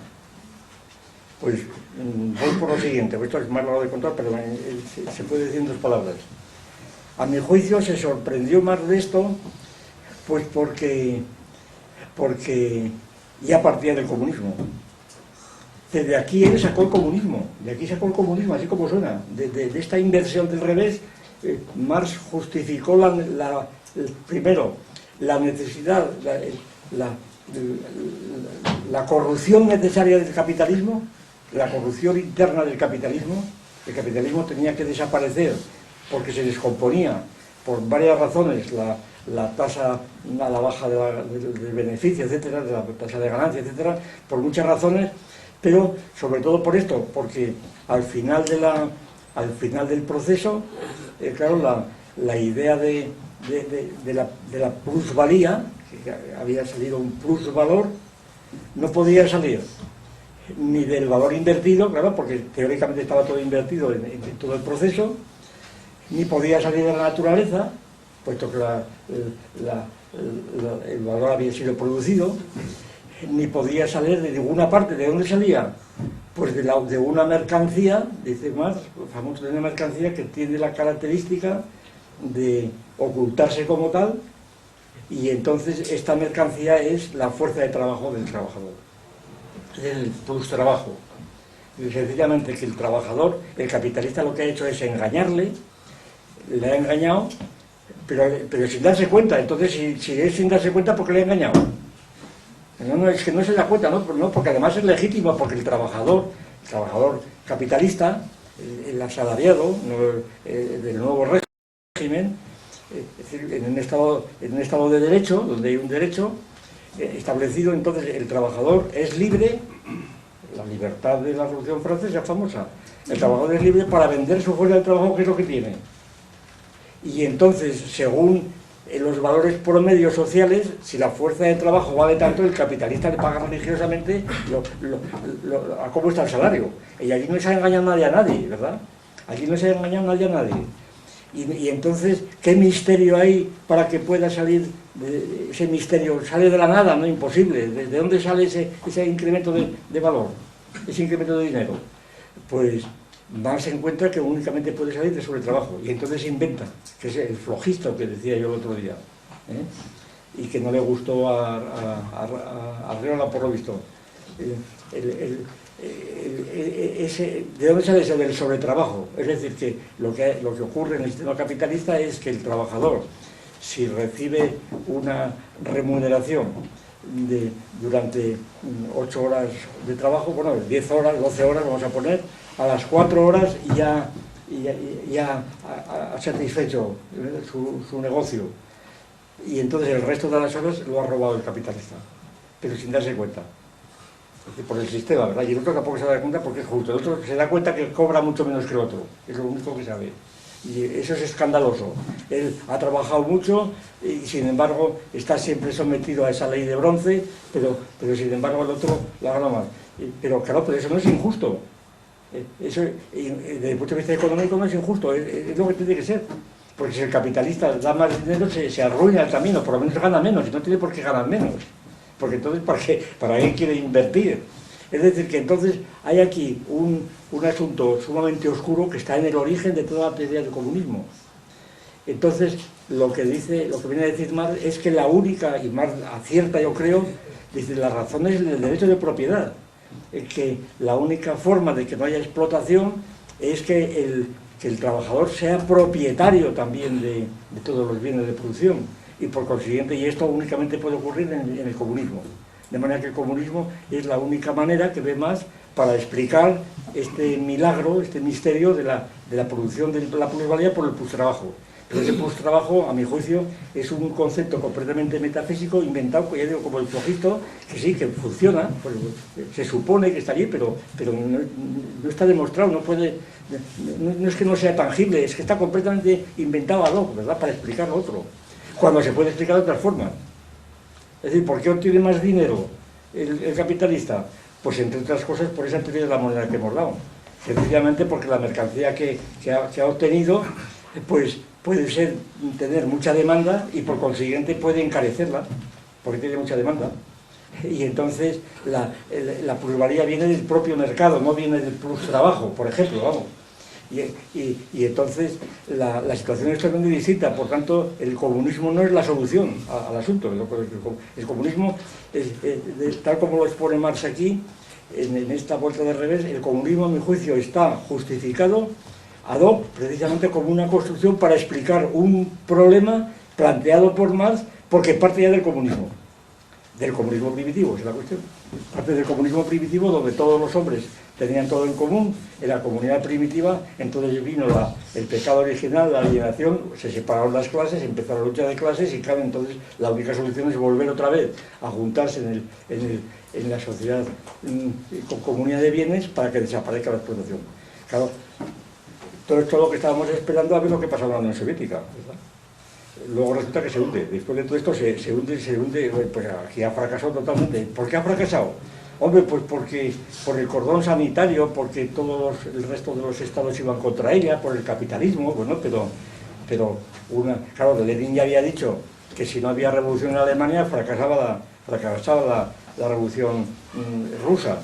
Pues voy por lo siguiente. Esto es más largo de contar, pero se puede decir en 2 palabras. A mi juicio se sorprendió Marx de esto, pues porque ya partía del comunismo. De aquí él sacó el comunismo, así como suena. De esta inversión del revés, Marx justificó primero la necesidad, la corrupción necesaria del capitalismo, la corrupción interna del capitalismo. El capitalismo tenía que desaparecer porque se descomponía por varias razones, la tasa a la baja del beneficio, etcétera, de la tasa de ganancia, etcétera, por muchas razones, pero sobre todo por esto, porque al final del proceso, claro, la idea de la plusvalía, que había salido un plusvalor, no podía salir ni del valor invertido, claro, porque teóricamente estaba todo invertido en todo el proceso, ni podía salir de la naturaleza, puesto que el valor había sido producido, ni podía salir de ninguna parte. ¿De dónde salía? Pues de una mercancía, dice Marx, famoso, de una mercancía que tiene la característica de ocultarse como tal, y entonces esta mercancía es la fuerza de trabajo del trabajador, es el plus trabajo. Y sencillamente que el trabajador, el capitalista, lo que ha hecho es engañarle, le ha engañado, pero sin darse cuenta. Entonces, si es sin darse cuenta, ¿por qué le ha engañado? No, es que no se da cuenta, ¿no? Porque además es legítimo, porque el trabajador capitalista, el asalariado del nuevo régimen, es decir, en un estado de derecho, donde hay un derecho establecido, entonces el trabajador es libre, la libertad de la Revolución Francesa famosa, el trabajador es libre para vender su fuerza de trabajo, que es lo que tiene. Y entonces, según los valores promedios sociales, si la fuerza de trabajo vale tanto, el capitalista le paga religiosamente a cómo está el salario. Y allí no se ha engañado nadie a nadie, ¿verdad? Aquí no se ha engañado nadie a nadie. Y entonces, ¿qué misterio hay para que pueda salir ese misterio? Sale de la nada, no, imposible. ¿De dónde sale ese incremento de valor, ese incremento de dinero? Pues Marx se encuentra que únicamente puede salir de sobretrabajo, y entonces se inventa, que es el flojisto que decía yo el otro día, y que no le gustó a Arriola, por lo visto. ¿De dónde sale ese del sobretrabajo? Es decir, que lo que ocurre en el sistema capitalista es que el trabajador, si recibe una remuneración durante 8 horas de trabajo, bueno, 10 horas, 12 horas, vamos a poner, a las 4 horas ya ha satisfecho su negocio, y entonces el resto de las horas lo ha robado el capitalista, pero sin darse cuenta. Por el sistema, ¿verdad? Y el otro tampoco se da cuenta porque es justo. El otro se da cuenta que cobra mucho menos que el otro. Es lo único que sabe. Y eso es escandaloso. Él ha trabajado mucho y sin embargo está siempre sometido a esa ley de bronce, pero sin embargo el otro la gana más. Pero claro, pero eso no es injusto. Eso, desde el punto de vista económico, no es injusto. Es lo que tiene que ser. Porque si el capitalista da más dinero, se arruina el camino. Por lo menos gana menos y no tiene por qué ganar menos. Porque entonces, ¿para qué quiere invertir? Es decir, que entonces hay aquí un asunto sumamente oscuro que está en el origen de toda la teoría del comunismo. Entonces, lo que viene a decir Marx es que la única, y Marx acierta yo creo, dice, la razón es el derecho de propiedad. Que la única forma de que no haya explotación es que el trabajador sea propietario también de todos los bienes de producción. Y por consiguiente, y esto únicamente puede ocurrir en el comunismo. De manera que el comunismo es la única manera que ve más para explicar este milagro, este misterio de la producción de la plusvalía por el plustrabajo. Pero ese plustrabajo, a mi juicio, es un concepto completamente metafísico, inventado, ya digo, como el flojisto, que sí, que funciona, pues, se supone que está allí, pero no está demostrado, no es que no sea tangible, es que está completamente inventado ad hoc, ¿verdad?, para explicar lo otro. Cuando se puede explicar de otras formas. Es decir, ¿por qué obtiene más dinero el capitalista? Pues entre otras cosas por esa teoría de la moneda que hemos dado. Sencillamente porque la mercancía que ha obtenido, pues puede tener mucha demanda y por consiguiente puede encarecerla, porque tiene mucha demanda. Y entonces la plusvalía viene del propio mercado, no viene del plus trabajo, por ejemplo, vamos. Y entonces la situación es totalmente distinta. Por tanto, el comunismo no es la solución al asunto. El comunismo, tal como lo expone Marx aquí, en esta vuelta de revés, el comunismo, a mi juicio, está justificado ad hoc, precisamente como una construcción para explicar un problema planteado por Marx, porque parte ya del comunismo primitivo, es la cuestión. Parte del comunismo primitivo, donde todos los hombres tenían todo en común. En la comunidad primitiva, entonces vino el pecado original, la alienación, se separaron las clases, empezó la lucha de clases, y claro, entonces la única solución es volver otra vez a juntarse en la sociedad con comunidad de bienes para que desaparezca la explotación. Claro, todo esto es lo que estábamos esperando a ver lo que pasaba en la Unión Soviética, ¿verdad? Luego resulta que se hunde. Después de todo esto se hunde, pues aquí ha fracasado totalmente. ¿Por qué ha fracasado? Hombre, pues porque por el cordón sanitario, porque el resto de los estados iban contra ella, por el capitalismo, bueno, pero claro, Lenin ya había dicho que si no había revolución en Alemania fracasaba la revolución rusa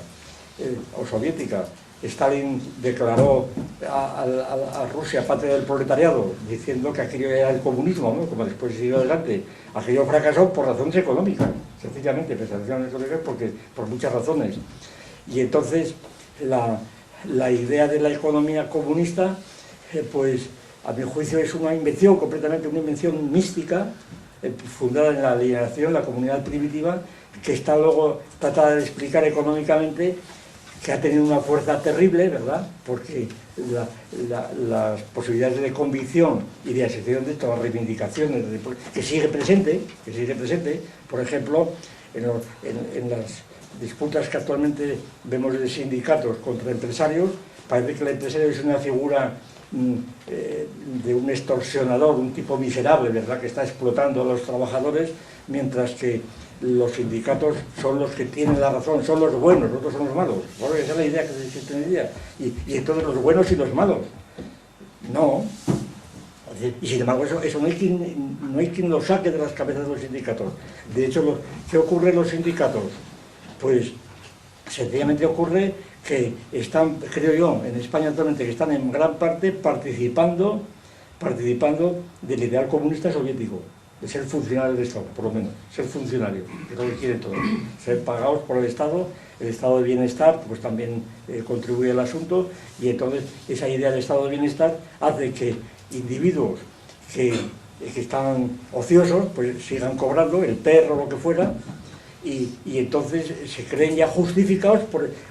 o soviética. Stalin declaró a Rusia patria del proletariado, diciendo que aquello era el comunismo, ¿no? Como después siguió adelante. Aquello fracasó por razones económicas, sencillamente, porque por muchas razones. Y entonces la idea de la economía comunista, pues a mi juicio es una invención, completamente una invención mística, fundada en la alienación, la comunidad primitiva, que está luego tratada de explicar económicamente, que ha tenido una fuerza terrible, ¿verdad? Porque las posibilidades de convicción y de asociación de todas las reivindicaciones, que sigue presente, por ejemplo, en las disputas que actualmente vemos de sindicatos contra empresarios, parece que el empresario es una figura de un extorsionador, un tipo miserable, ¿verdad?, que está explotando a los trabajadores, mientras que los sindicatos son los que tienen la razón, son los buenos, los otros son los malos. Bueno, esa es la idea que se tiene hoy día. Y entonces los buenos y los malos. No. Y sin embargo, eso no hay quien lo saque de las cabezas de los sindicatos. De hecho, ¿qué ocurre en los sindicatos? Pues sencillamente ocurre que están, creo yo, en España actualmente, que están en gran parte participando del ideal comunista soviético, de ser funcionario del Estado, por lo menos, ser funcionario, que es lo que quieren todos, ser pagados por el estado de bienestar, pues también contribuye al asunto, y entonces esa idea del estado de bienestar hace que individuos que están ociosos, pues sigan cobrando, el perro o lo que fuera, y entonces se creen ya justificados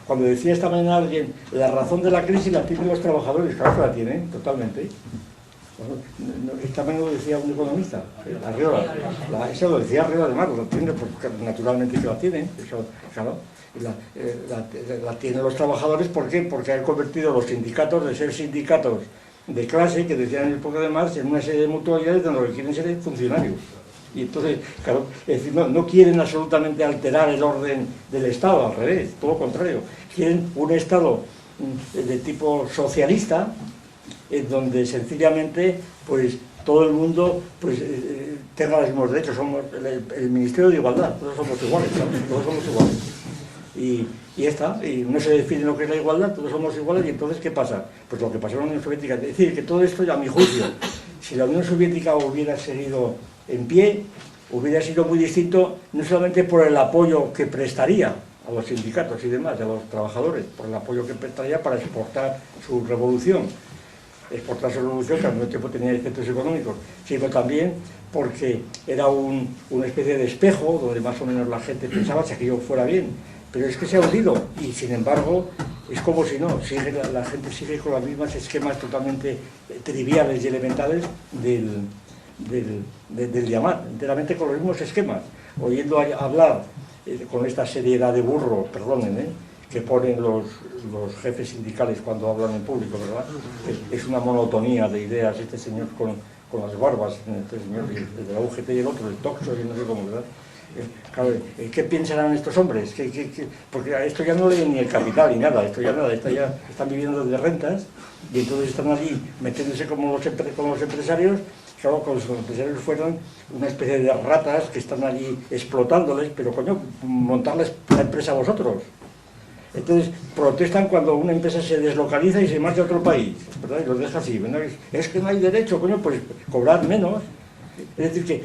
cuando decía esta mañana alguien, la razón de la crisis la tienen los trabajadores, claro que la tienen, totalmente. Bueno, esta mañana lo decía un economista, Arriola, eso lo decía Arriola, además, lo tiene, porque naturalmente que la tienen, eso, claro, la tienen los trabajadores, ¿por qué? Porque han convertido los sindicatos de ser sindicatos de clase, que decían en el época de Marx, en una serie de mutualidades donde lo que quieren ser funcionarios. Y entonces, claro, es decir, no quieren absolutamente alterar el orden del Estado, al revés, todo lo contrario. Quieren un Estado de tipo socialista, en donde sencillamente pues todo el mundo pues tenga los mismos derechos. Somos el Ministerio de Igualdad, todos somos iguales, ¿sabes? Todos somos iguales. Y ya está, y no se define lo que es la igualdad, todos somos iguales, y entonces ¿qué pasa? Pues lo que pasó en la Unión Soviética. Es decir, que todo esto, a mi juicio, si la Unión Soviética hubiera seguido en pie, hubiera sido muy distinto, no solamente por el apoyo que prestaría a los sindicatos y demás, a los trabajadores, por el apoyo que prestaría para exportar su revolución, que al mismo tiempo tenía efectos económicos, sino también porque era una especie de espejo donde más o menos la gente pensaba si aquello fuera bien, pero es que se ha hundido, y sin embargo es como si no, la gente sigue con los mismos esquemas totalmente triviales y elementales del llamar, enteramente con los mismos esquemas, oyendo hablar con esta seriedad de burro, perdonen, que ponen los jefes sindicales cuando hablan en público, ¿verdad? Es una monotonía de ideas, este señor con las barbas, este señor de la UGT y el otro, el Toxo y no sé cómo, ¿verdad? Claro, ¿qué pensarán estos hombres? Porque esto ya no leen ni el capital ni nada, esto ya están viviendo de rentas, y entonces están allí metiéndose como los empresarios. Claro, como si los empresarios fueran una especie de ratas que están allí explotándoles, pero coño, montarles la empresa a vosotros. Entonces protestan cuando una empresa se deslocaliza y se marcha a otro país, ¿verdad? Y los deja así, ¿verdad? Es que no hay derecho, coño, pues cobrar menos. Es decir,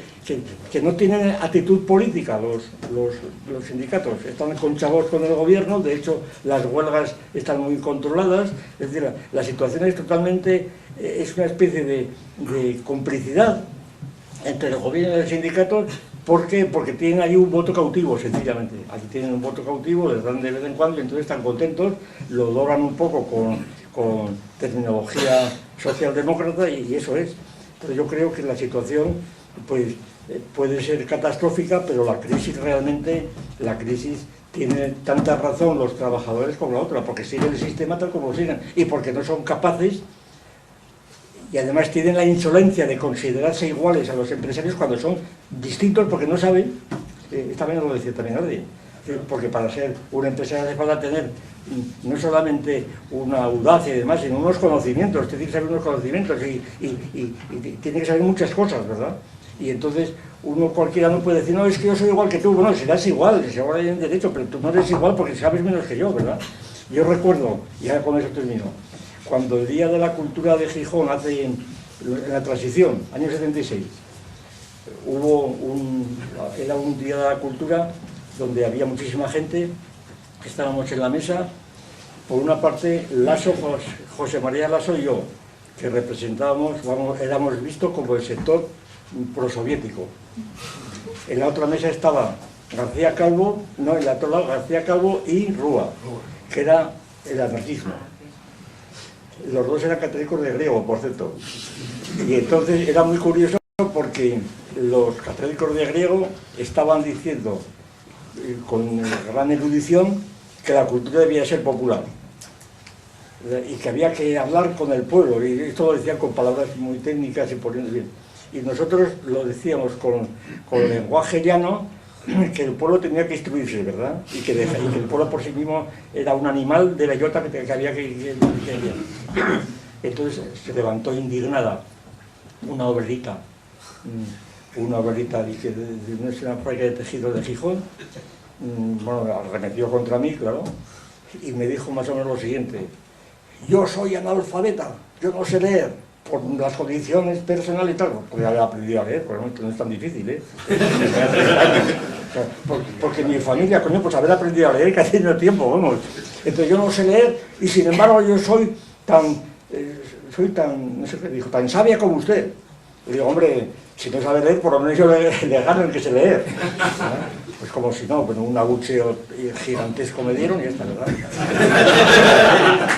que no tienen actitud política los sindicatos, están conchavados con el gobierno, de hecho las huelgas están muy controladas, es decir, la situación es totalmente, es una especie de complicidad entre el gobierno y los sindicatos. ¿Por qué? Porque tienen ahí un voto cautivo, sencillamente. Aquí tienen un voto cautivo, les dan de vez en cuando y entonces están contentos, lo doran un poco con terminología socialdemócrata y eso es. Entonces yo creo que la situación pues, puede ser catastrófica, pero la crisis tiene tanta razón los trabajadores como la otra, porque siguen el sistema tal como lo siguen y porque no son capaces. Y además tienen la insolencia de considerarse iguales a los empresarios cuando son distintos porque no saben, esta vez no lo decía también alguien, porque para ser un empresario hace falta tener no solamente una audacia y demás, sino unos conocimientos, tiene que saber unos conocimientos y tiene que saber muchas cosas, ¿verdad? Y entonces uno cualquiera no puede decir, no, es que yo soy igual que tú, bueno, serás igual, seguro hay un derecho, pero tú no eres igual porque sabes menos que yo, ¿verdad? Yo recuerdo, y ahora con eso termino, cuando el Día de la Cultura de Gijón, en la transición, año 76, era un Día de la Cultura donde había muchísima gente, estábamos en la mesa, por una parte Lasso, José María Lasso y yo, que representábamos, éramos vistos como el sector prosoviético. En la otra mesa estaba García Calvo, no, en la otra lado García Calvo y Rúa, que era el anarquismo. Los dos eran católicos de griego, por cierto. Y entonces era muy curioso porque los católicos de griego estaban diciendo con gran erudición que la cultura debía ser popular y que había que hablar con el pueblo, y esto lo decían con palabras muy técnicas y poniendo bien. Y nosotros lo decíamos con lenguaje llano, que el pueblo tenía que instruirse, ¿verdad? Y que el pueblo por sí mismo era un animal de bellota que había que... Entonces se levantó indignada una obrerita, de una fábrica de tejido de Gijón, bueno, arremetió contra mí, claro, y me dijo más o menos lo siguiente: yo soy analfabeta, yo no sé leer, por las condiciones personales y tal. Podría haber aprendido a leer, pero no es tan difícil, ¿eh? O sea, porque mi familia, coño, pues haber aprendido a leer que hace no tiempo, vamos. Entonces yo no sé leer y sin embargo yo soy tan, no sé qué dijo, tan sabia como usted. Y digo, hombre, si no sabe leer, por lo menos yo le gano el que sé leer. Pues como si no, bueno, un abucheo gigantesco me dieron y ya está, ¿verdad?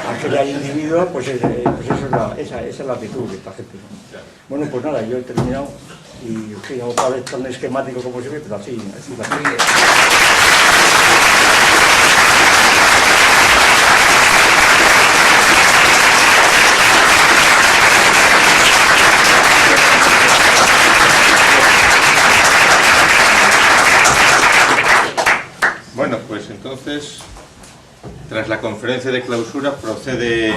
Aquel individuo, pues esa es la actitud de esta gente. Bueno, pues nada, yo he terminado y sí, otra vez tan esquemático como siempre, pero así. Bueno, pues entonces, tras la conferencia de clausura, procede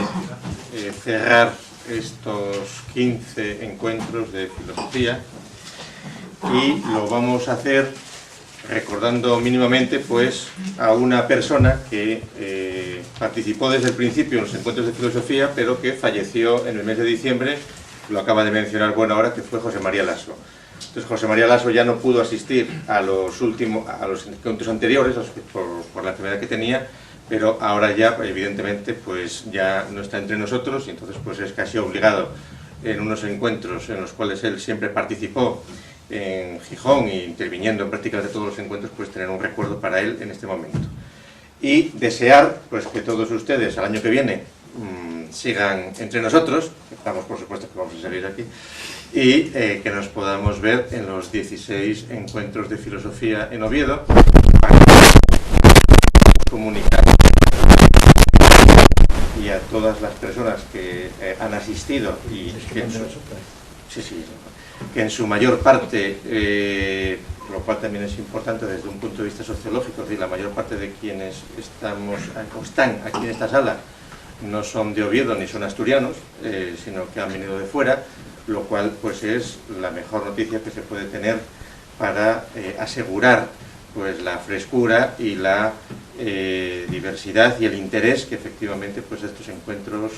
cerrar estos 15 encuentros de filosofía y lo vamos a hacer recordando mínimamente pues a una persona que participó desde el principio en los encuentros de filosofía, pero que falleció en el mes de diciembre, lo acaba de mencionar bueno ahora, que fue José María Lasso. Entonces José María Lasso ya no pudo asistir a los encuentros anteriores por la enfermedad que tenía, pero ahora ya evidentemente pues ya no está entre nosotros y entonces pues es casi obligado en unos encuentros en los cuales él siempre participó en Gijón e interviniendo en prácticamente todos los encuentros, pues tener un recuerdo para él en este momento. Y desear pues que todos ustedes al año que viene sigan entre nosotros, estamos por supuesto que vamos a seguir aquí, y que nos podamos ver en los 16 encuentros de filosofía en Oviedo para comunicar y a todas las personas que han asistido y que en su mayor parte, lo cual también es importante desde un punto de vista sociológico, es decir, la mayor parte de quienes están aquí en esta sala no son de Oviedo ni son asturianos, sino que han venido de fuera, lo cual pues es la mejor noticia que se puede tener para asegurar pues la frescura y la diversidad y el interés que efectivamente pues estos encuentros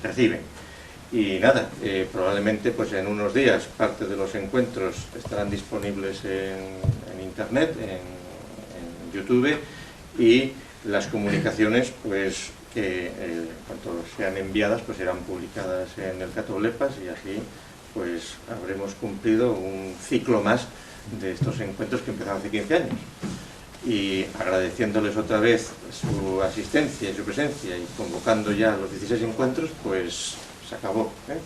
reciben. Y nada, probablemente pues en unos días parte de los encuentros estarán disponibles en internet, en YouTube, y las comunicaciones pues que cuanto sean enviadas pues serán publicadas en el Catolepas y así pues habremos cumplido un ciclo más de estos encuentros que empezaron hace 15 años. Y agradeciéndoles otra vez su asistencia y su presencia y convocando ya los 16 encuentros, pues se acabó, ¿eh?